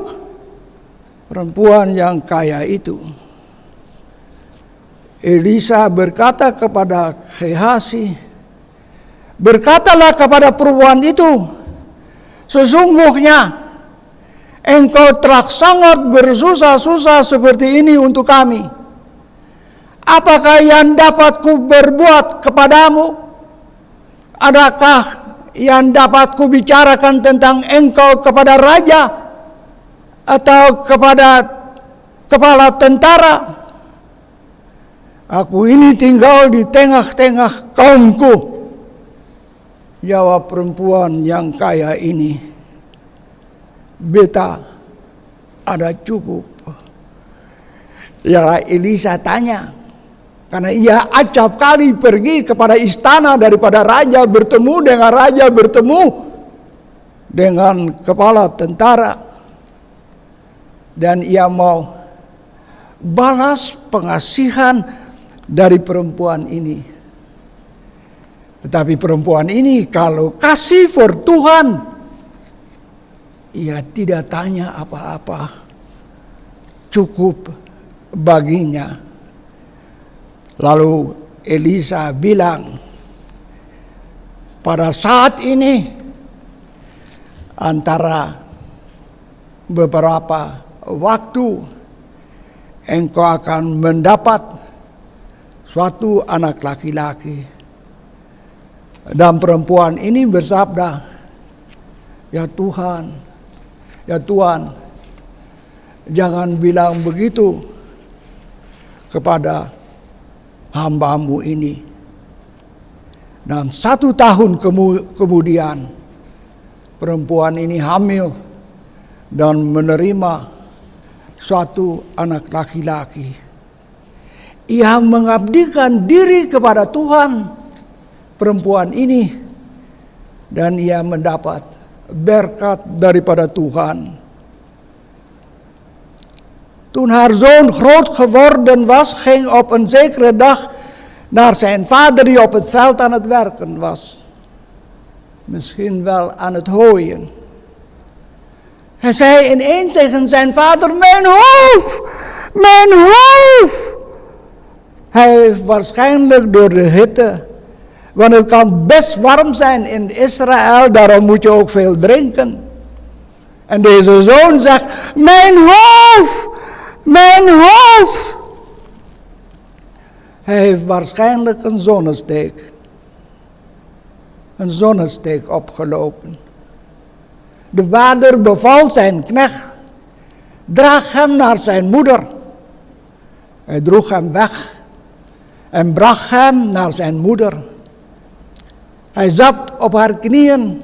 perempuan yang kaya itu. Elisa berkata kepada Gehazi, berkatalah kepada perempuan itu, sesungguhnya engkau telah sangat bersusah-susah seperti ini untuk kami. Apakah yang dapat ku berbuat kepadamu? Adakah yang dapat ku bicarakan tentang engkau kepada raja atau kepada kepala tentara? Aku ini tinggal di tengah-tengah kaumku. Jawab perempuan yang kaya ini, beta ada cukup. Ya Elisa tanya, karena ia acap kali pergi kepada istana daripada raja bertemu dengan kepala tentara. Dan ia mau balas pengasihan dari perempuan ini. Tetapi perempuan ini kalau kasih for Tuhan, ia tidak tanya apa-apa. Cukup baginya. Lalu Elisa bilang, pada saat ini antara beberapa waktu engkau akan mendapat suatu anak laki-laki. Dan perempuan ini bersabda, ya Tuhan, jangan bilang begitu kepada hamba-Mu ini. Dan 1 tahun kemudian perempuan ini hamil dan menerima suatu anak laki-laki. Ia mengabdikan diri kepada Tuhan, perempuan ini, dan ia mendapat berkat daripada Tuhan. Toen haar zoon groot geworden was, ging op een zekere dag naar zijn vader die op het veld aan het werken was. Misschien wel aan het hooien. Hij zei ineens tegen zijn vader, mijn hoofd! Hij heeft waarschijnlijk door de hitte, want het kan best warm zijn in Israël, daarom moet je ook veel drinken. En deze zoon zegt, mijn hoofd! Hij heeft waarschijnlijk een zonnesteek opgelopen. De vader beval zijn knecht, draag hem naar zijn moeder. Hij droeg hem weg en bracht hem naar zijn moeder. Hij zat op haar knieën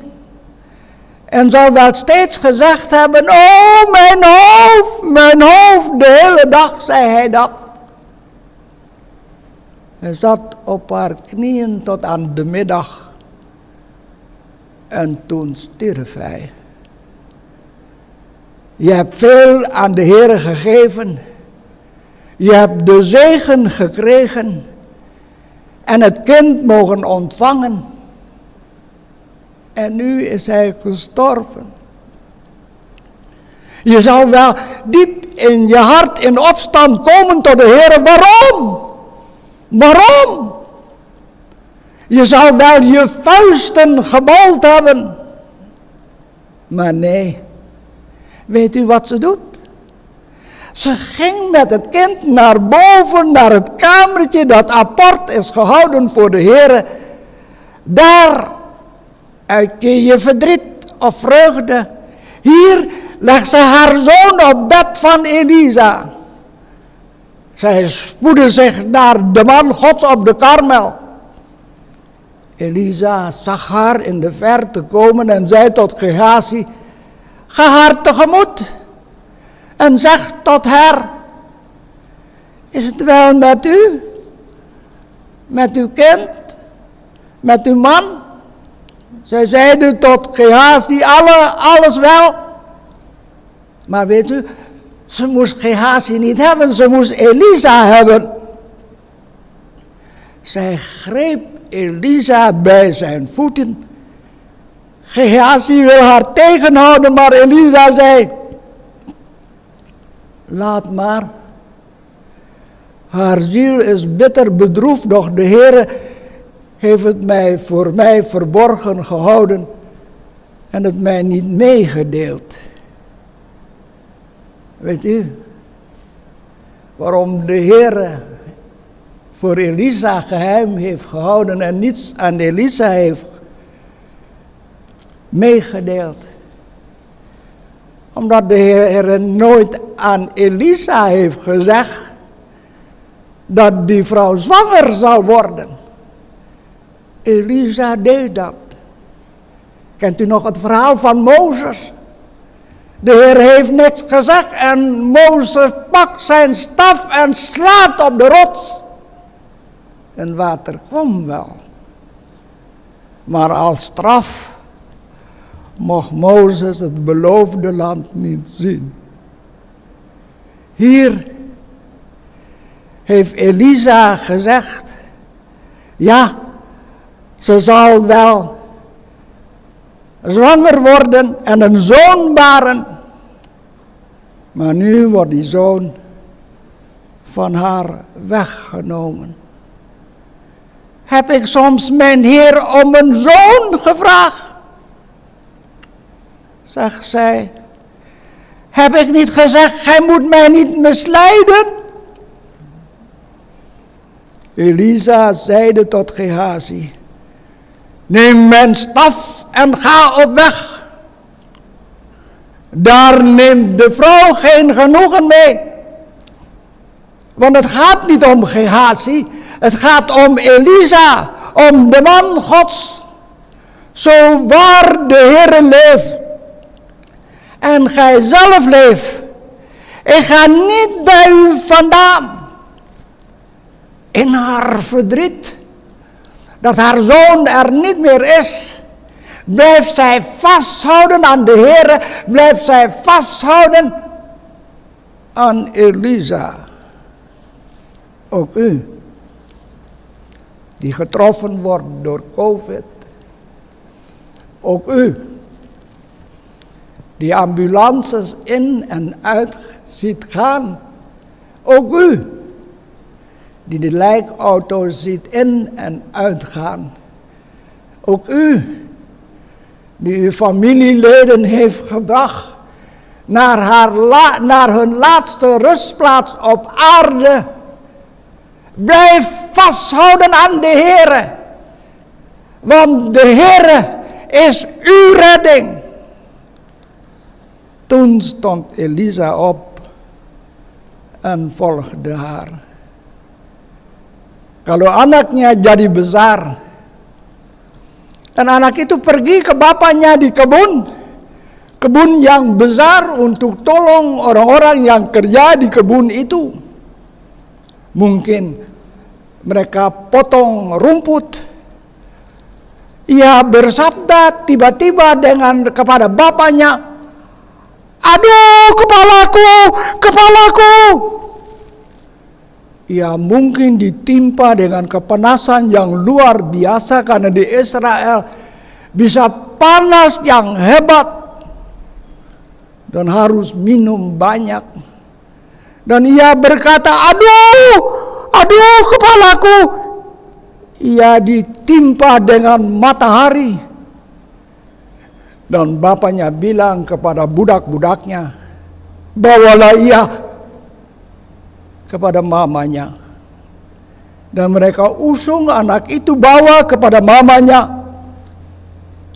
en zou wel steeds gezegd hebben, oh mijn hoofd, de hele dag zei hij dat. Hij zat op haar knieën tot aan de middag en toen stierf hij. Je hebt veel aan de Heere gegeven. Je hebt de zegen gekregen en het kind mogen ontvangen. En nu is hij gestorven. Je zou wel diep in je hart in opstand komen tot de Heere. Waarom? Je zou wel je vuisten gebald hebben. Maar nee. Weet u wat ze doet? Ze ging met het kind naar boven, naar het kamertje dat apart is gehouden voor de Heere. Daar uit je verdriet of vreugde. Hier legt ze haar zoon op bed van Elisa. Zij spoedde zich naar de man Gods op de Karmel. Elisa zag haar in de verte komen en zei tot Gehazi, ga haar tegemoet en zeg tot haar, is het wel met u? Met uw kind? Met uw man? Zij zeiden tot Gehazi, alles wel. Maar weet u, ze moest Gehazi niet hebben, ze moest Elisa hebben. Zij greep Elisa bij zijn voeten. Gehazi wil haar tegenhouden, maar Elisa zei, laat maar. Haar ziel is bitter bedroefd, doch de Heere heeft het voor mij verborgen gehouden en het mij niet meegedeeld. Weet u, waarom de Heere voor Elisa geheim heeft gehouden en niets aan Elisa heeft meegedeeld? Omdat de Heer nooit aan Elisa heeft gezegd dat die vrouw zwanger zou worden. Elisa deed dat. Kent u nog het verhaal van Mozes? De Heer heeft niks gezegd en Mozes pakt zijn staf en slaat op de rots. En water kwam wel. Maar als straf mocht Mozes het beloofde land niet zien. Hier heeft Elisa gezegd, ja, ze zal wel zwanger worden en een zoon baren. Maar nu wordt die zoon van haar weggenomen. Heb ik soms mijn Heer om een zoon gevraagd? Zegt zij, heb ik niet gezegd, gij moet mij niet misleiden? Elisa zeide tot Gehazi, neem mijn staf en ga op weg. Daar neemt de vrouw geen genoegen mee. Want het gaat niet om Gehazi, het gaat om Elisa, om de man Gods. Zo waar de Heere leeft en gij zelf leeft, ik ga niet bij u vandaan. In haar verdriet, dat haar zoon er niet meer is, blijft zij vasthouden aan de Heere, blijft zij vasthouden aan Elisa. Ook u, die getroffen wordt door COVID. Ook u, die ambulances in en uit ziet gaan. Ook u, die de lijkauto's ziet in en uitgaan. Ook u, die uw familieleden heeft gebracht naar hun laatste rustplaats op aarde. Blijf vasthouden aan de Heere, want de Heere is uw redding. Toen stond Elisa op en volgde haar. Kalau anaknya jadi besar dan anak itu pergi ke bapaknya di kebun yang besar untuk tolong orang-orang yang kerja di kebun itu. Mungkin mereka potong rumput. Ia bersabda tiba-tiba kepada bapaknya, aduh kepalaku, kepalaku. Ia mungkin ditimpa dengan kepanasan yang luar biasa karena di Israel bisa panas yang hebat dan harus minum banyak. Dan ia berkata, aduh kepalaku. Ia ditimpa dengan matahari. Dan bapaknya bilang kepada budak-budaknya, bawalah ia kepada mamanya. Dan mereka usung anak itu bawa kepada mamanya.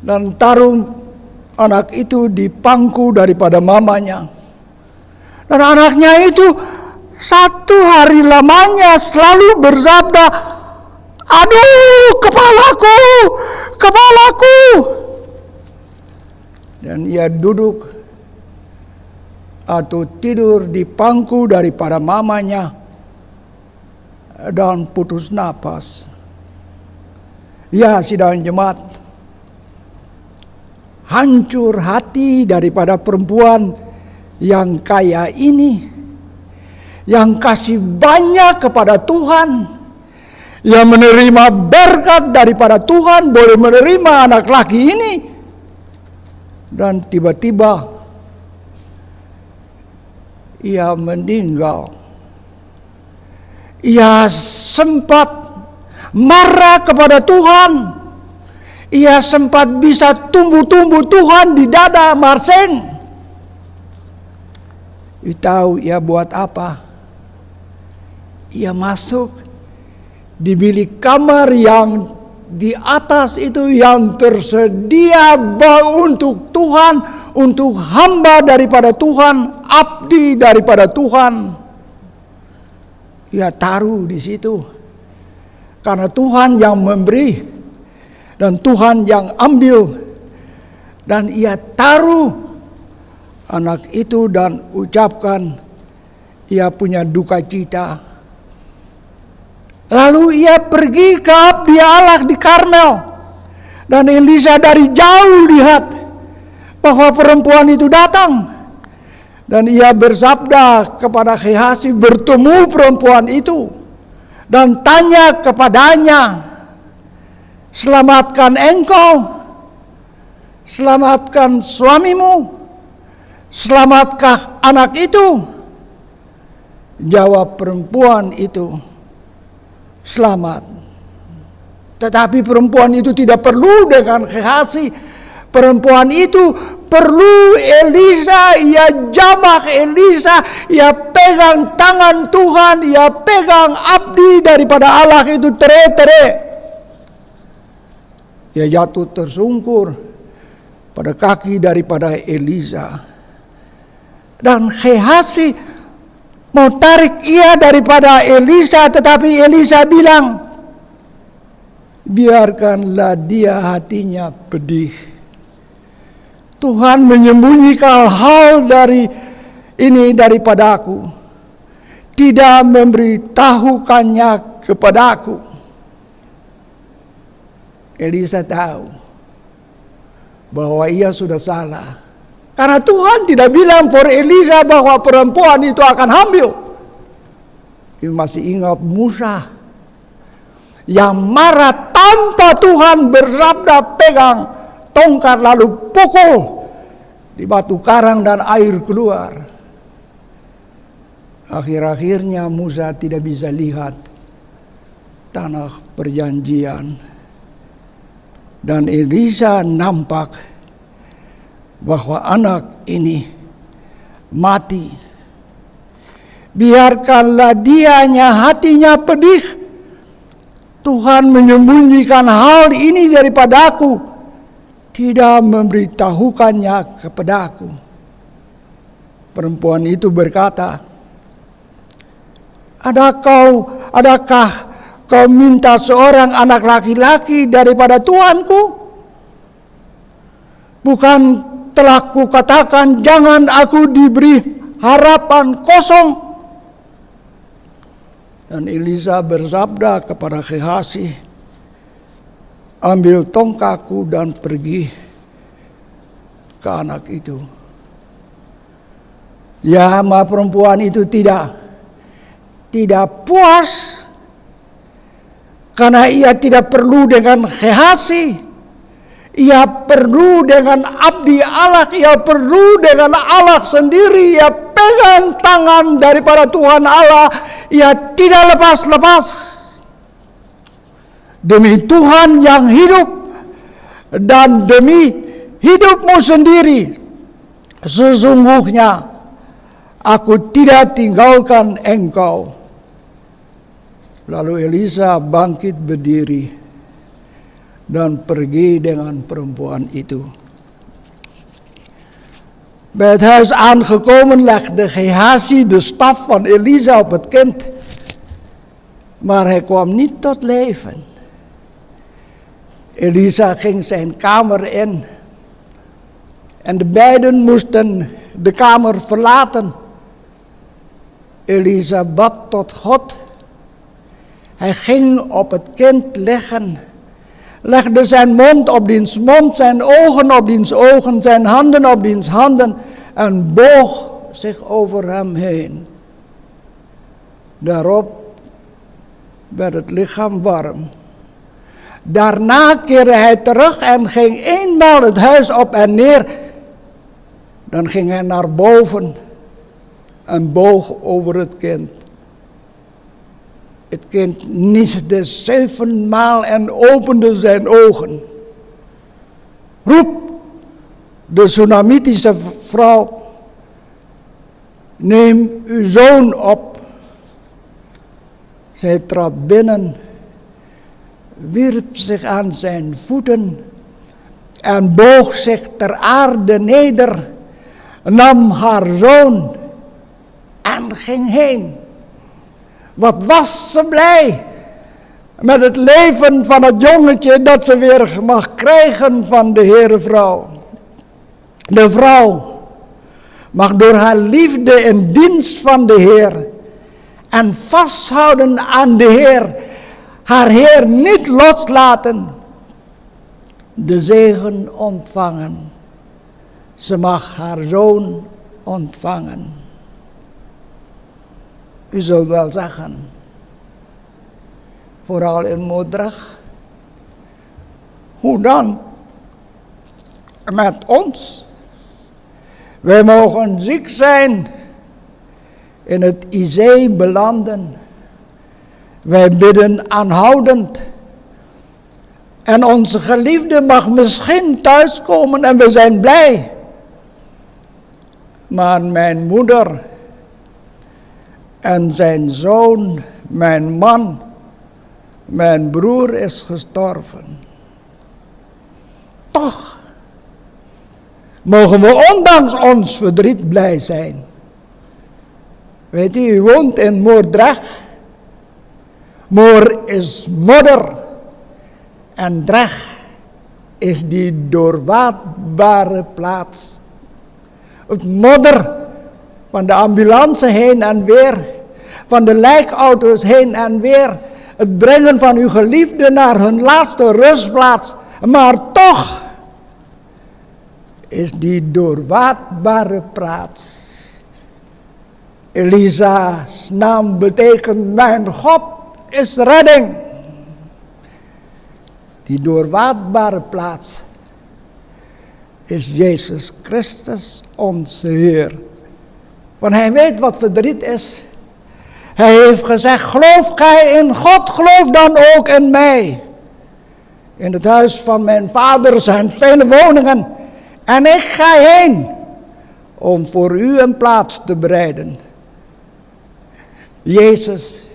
Dan taruh anak itu di pangku daripada mamanya. Dan anaknya itu 1 hari lamanya selalu bersabda, aduh kepalaku, kepalaku. Dan ia duduk atau tidur di pangku daripada mamanya dan putus napas. Ya sidang jemaat, hancur hati daripada perempuan yang kaya ini, yang kasih banyak kepada Tuhan, yang menerima berkat daripada Tuhan, boleh menerima anak laki ini, dan tiba-tiba ia meninggal. Ia sempat marah kepada Tuhan. Ia sempat bisa tumbuh-tumbuh Tuhan di dada Marsen. Tahu ia buat apa? Ia masuk di bilik kamar yang di atas itu yang tersedia untuk Tuhan, untuk hamba daripada Tuhan, abdi daripada Tuhan. Ia taruh di situ karena Tuhan yang memberi dan Tuhan yang ambil, dan ia taruh anak itu dan ucapkan ia punya duka cita. Lalu ia pergi ke abdi Allah di Karmel. Dan Elisa dari jauh lihat bahwa perempuan itu datang. Dan ia bersabda kepada Gehazi, bertemu perempuan itu. Dan tanya kepadanya, selamatkan engkau, selamatkan suamimu, selamatkah anak itu? Jawab perempuan itu, selamat. Tetapi perempuan itu tidak perlu dengan Gehazi. Perempuan itu perlu Elisa. Ia jamak Elisa. Ia pegang tangan Tuhan. Ia pegang abdi daripada Allah itu tere-tere. Ia jatuh tersungkur pada kaki daripada Elisa. Dan Gehazi mau tarik ia daripada Elisa. Tetapi Elisa bilang, biarkanlah dia hatinya pedih. Tuhan menyembunyikan hal dari ini daripada aku, tidak memberitahukannya kepadaku. Elisa tahu bahwa ia sudah salah, karena Tuhan tidak bilang for Elisa bahwa perempuan itu akan hamil. Dia masih ingat Musa yang marah tanpa Tuhan bersabda, pegang tongkat lalu pukul di batu karang dan air keluar. Akhir-akhirnya Musa tidak bisa lihat tanah perjanjian. Dan Elisa nampak bahwa anak ini mati. Biarkanlah dianya hatinya pedih. Tuhan menyembunyikan hal ini daripadaku, tidak memberitahukannya kepadaku. Perempuan itu berkata, adakah kau minta seorang anak laki-laki daripada Tuanku? Bukan telah kukatakan jangan aku diberi harapan kosong. Dan Elisa bersabda kepada Gehazi, ambil tongkatku dan pergi ke anak itu. Ya, perempuan itu tidak puas, karena ia tidak perlu dengan Gehazi. Ia perlu dengan abdi Allah, ia perlu dengan Allah sendiri. Ia pegang tangan daripada Tuhan Allah. Ia tidak lepas-lepas. Demi Tuhan yang hidup dan demi hidupmu sendiri, sesungguhnya aku tidak tinggalkan engkau. Lalu Elisa bangkit berdiri dan pergi dengan perempuan itu. Bij het huis aangekomen legde Gehazi de staf van Elisa op het kind. Maar hij kwam niet tot leven. Elisa ging zijn kamer in. En de beiden moesten de kamer verlaten. Elisa bad tot God. Hij ging op het kind liggen. Legde zijn mond op diens mond, zijn ogen op diens ogen, zijn handen op diens handen en boog zich over hem heen. Daarop werd het lichaam warm. Daarna keerde hij terug en ging eenmaal het huis op en neer. Dan ging hij naar boven en boog over het kind. Het kind niesde 7 maal en opende zijn ogen. Roep de Sunamitische vrouw, neem uw zoon op. Zij trad binnen, wierp zich aan zijn voeten en boog zich ter aarde neder, nam haar zoon en ging heen. Wat was ze blij met het leven van het jongetje dat ze weer mag krijgen van de Heere vrouw. De vrouw mag door haar liefde en dienst van de Heer en vasthouden aan de Heer, haar Heer niet loslaten, de zegen ontvangen. Ze mag haar zoon ontvangen. U zult wel zeggen, vooral in Moordrecht, hoe dan? Met ons? Wij mogen ziek zijn, in het IC belanden. Wij bidden aanhoudend. En onze geliefde mag misschien thuiskomen en we zijn blij. Maar mijn moeder en zijn zoon, mijn man, mijn broer is gestorven. Toch mogen we ondanks ons verdriet blij zijn. Weet u woont in Moordrecht. Moor is modder. En Drecht is die doorwaadbare plaats. Het modder van de ambulance heen en weer. Van de lijkauto's heen en weer. Het brengen van uw geliefden naar hun laatste rustplaats. Maar toch is die doorwaadbare plaats. Elisa's naam betekent mijn God is redding. Die doorwaadbare plaats is Jezus Christus onze Heer. Want hij weet wat verdriet is. Hij heeft gezegd, geloof gij in God, geloof dan ook in mij. In het huis van mijn vader zijn vele woningen. En ik ga heen om voor u een plaats te bereiden. Jezus,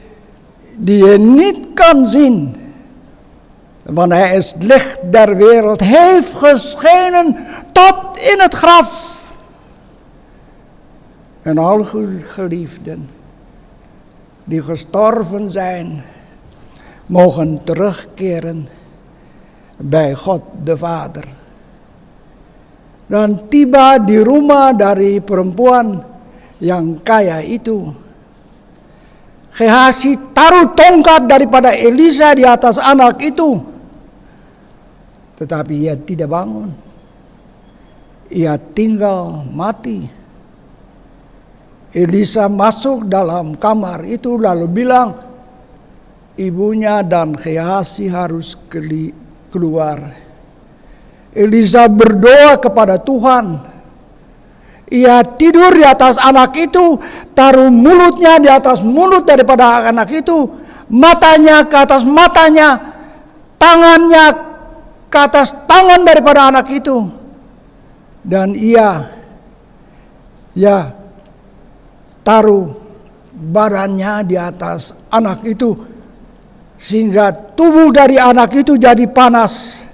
die je niet kan zien, want hij is het licht der wereld, heeft geschenen tot in het graf. En al uw geliefden die gestorven zijn, mogen terugkeren bij God de Vader. Dan tiba di rumah dari perempuan yang kaya itu. Gehazi taruh tongkat daripada Elisa di atas anak itu. Tetapi ia tidak bangun. Ia tinggal mati. Elisa masuk dalam kamar itu lalu bilang, ibunya dan Gehazi harus keluar. Elisa berdoa kepada Tuhan. Ia tidur di atas anak itu, taruh mulutnya di atas mulut daripada anak itu, matanya ke atas matanya, tangannya ke atas tangan daripada anak itu. Dan ia taruh badannya di atas anak itu, sehingga tubuh dari anak itu jadi panas.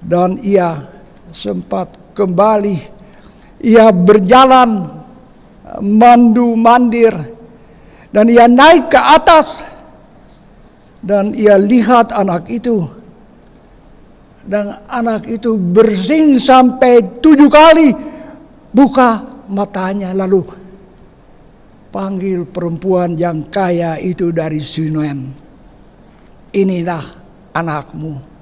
Dan ia sempat kembali, ia berjalan mandu-mandir, dan ia naik ke atas, dan ia lihat anak itu, dan anak itu bersin sampai 7 kali, buka matanya, lalu panggil perempuan yang kaya itu dari Sunem, inilah anakmu.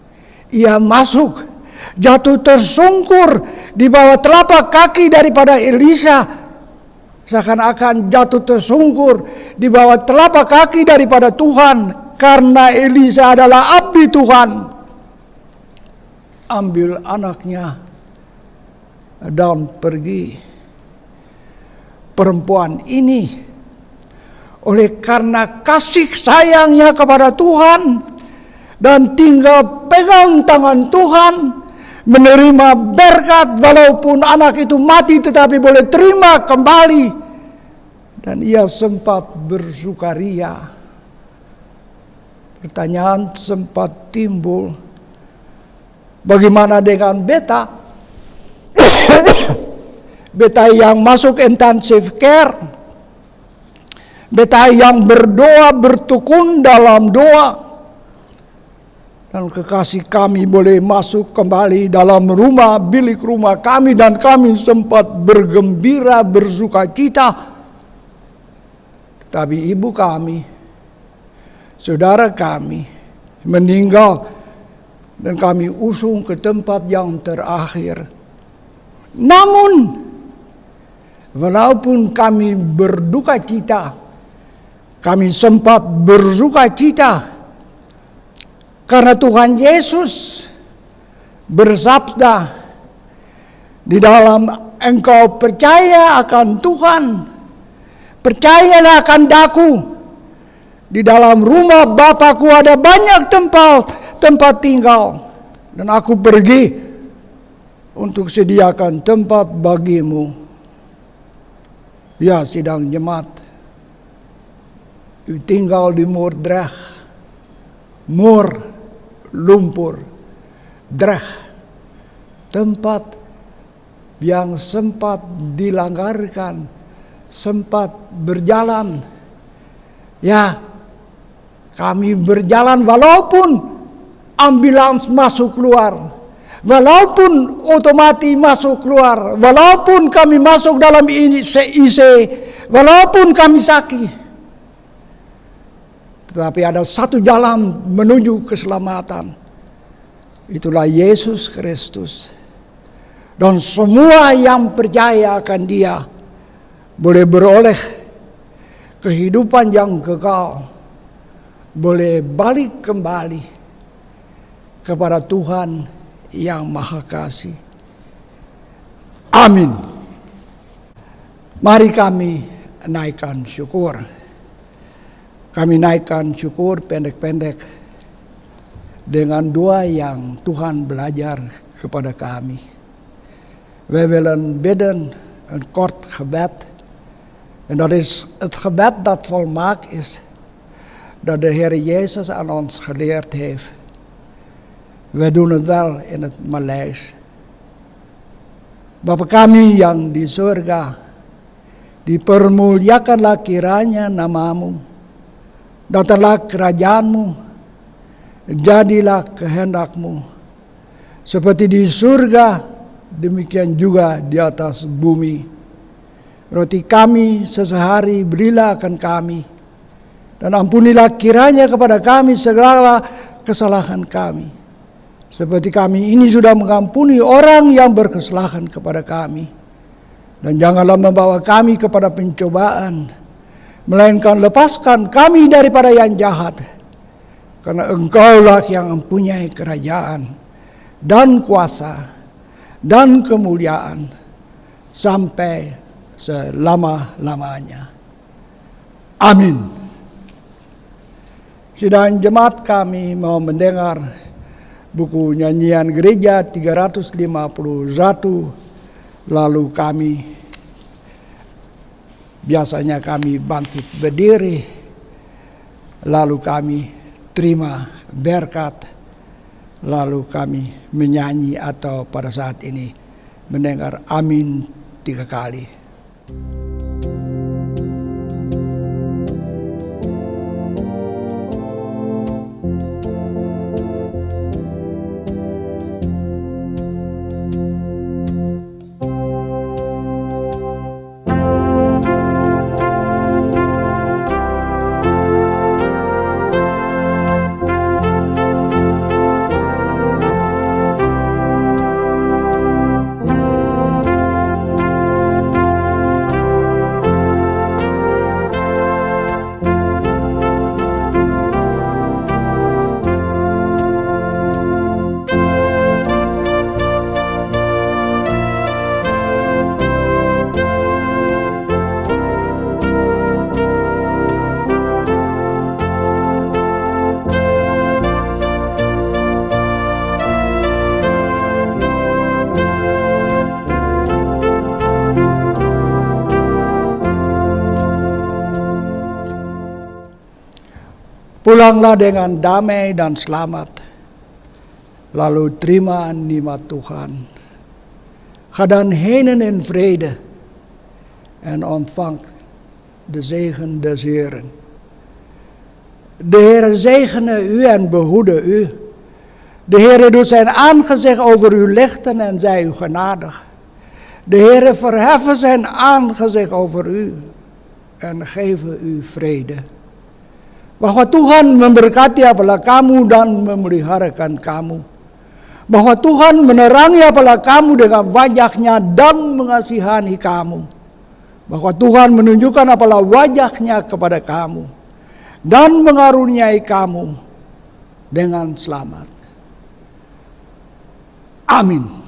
Ia masuk, jatuh tersungkur di bawah telapak kaki daripada Elisa. Seakan-akan jatuh tersungkur di bawah telapak kaki daripada Tuhan. Karena Elisa adalah abdi Tuhan. Ambil anaknya dan pergi. Perempuan ini oleh karena kasih sayangnya kepada Tuhan dan tinggal pegang tangan Tuhan, menerima berkat walaupun anak itu mati tetapi boleh terima kembali. Dan ia sempat bersukaria. Pertanyaan sempat timbul, bagaimana dengan beta? Beta yang masuk intensive care, beta yang berdoa bertekun dalam doa, Dan kekasih kami boleh masuk kembali dalam rumah, bilik rumah kami, dan kami sempat bergembira, bersuka cita. Tapi ibu kami, saudara kami meninggal, dan kami usung ke tempat yang terakhir. Namun, walaupun kami berduka cita, kami sempat bersuka cita, karena Tuhan Yesus bersabda, di dalam engkau percaya akan Tuhan, percayalah akan daku. Di dalam rumah Bapakku ada banyak tempat tinggal, dan aku pergi untuk sediakan tempat bagimu. Ya, sidang jemaat, tinggal di Moordrecht, lumpur, Drecht, tempat yang sempat dilanggarkan, sempat berjalan. Ya, kami berjalan walaupun ambulans masuk keluar, walaupun otomatis masuk keluar, walaupun kami masuk dalam IC, walaupun kami sakit. Tetapi ada satu jalan menuju keselamatan. Itulah Yesus Kristus. Dan semua yang percaya akan Dia boleh beroleh kehidupan yang kekal, boleh balik kembali kepada Tuhan yang Maha Kasih. Amin. Mari kami naikkan syukur. Kami naikkan syukur pendek-pendek dengan doa yang Tuhan belajar kepada kami. We willen bidden een kort gebed. En dat is het gebed dat volmaakt is, dat de Heer Jezus aan ons geleerd heeft. We doen het wel in het Maleis. Bapa kami yang di surga, dipermuliakanlah kiranya namamu. Datanglah kerajaanmu, jadilah kehendakmu, seperti di surga, demikian juga di atas bumi. Roti kami sesehari berilah akan kami, dan ampunilah kiranya kepada kami segala kesalahan kami, seperti kami ini sudah mengampuni orang yang berkesalahan kepada kami. Dan janganlah membawa kami kepada pencobaan, melainkan lepaskan kami daripada yang jahat. Karena Engkaulah yang mempunyai kerajaan dan kuasa dan kemuliaan sampai selama-lamanya. Amin. Sidang jemaat, kami mau mendengar buku nyanyian gereja 351. Lalu biasanya kami bangkit berdiri, lalu kami terima berkat, lalu kami menyanyi atau pada saat ini mendengar amin 3 kali. Pulanglah dengan damai dan selamat, lalu terima nikmat Tuhan. Ga dan heen in vrede en ontvang de zegen des Heeren. De Heer zegene u en behoede u. De Heere doet zijn aangezicht over u lichten en zij u genadig. De Heere verheffen zijn aangezicht over u en geven u vrede. Bahwa Tuhan memberkati apabila kamu dan memeliharakan kamu. Bahwa Tuhan menerangi apabila kamu dengan wajahnya dan mengasihani kamu. Bahwa Tuhan menunjukkan apabila wajahnya kepada kamu dan mengaruniai kamu dengan selamat. Amin.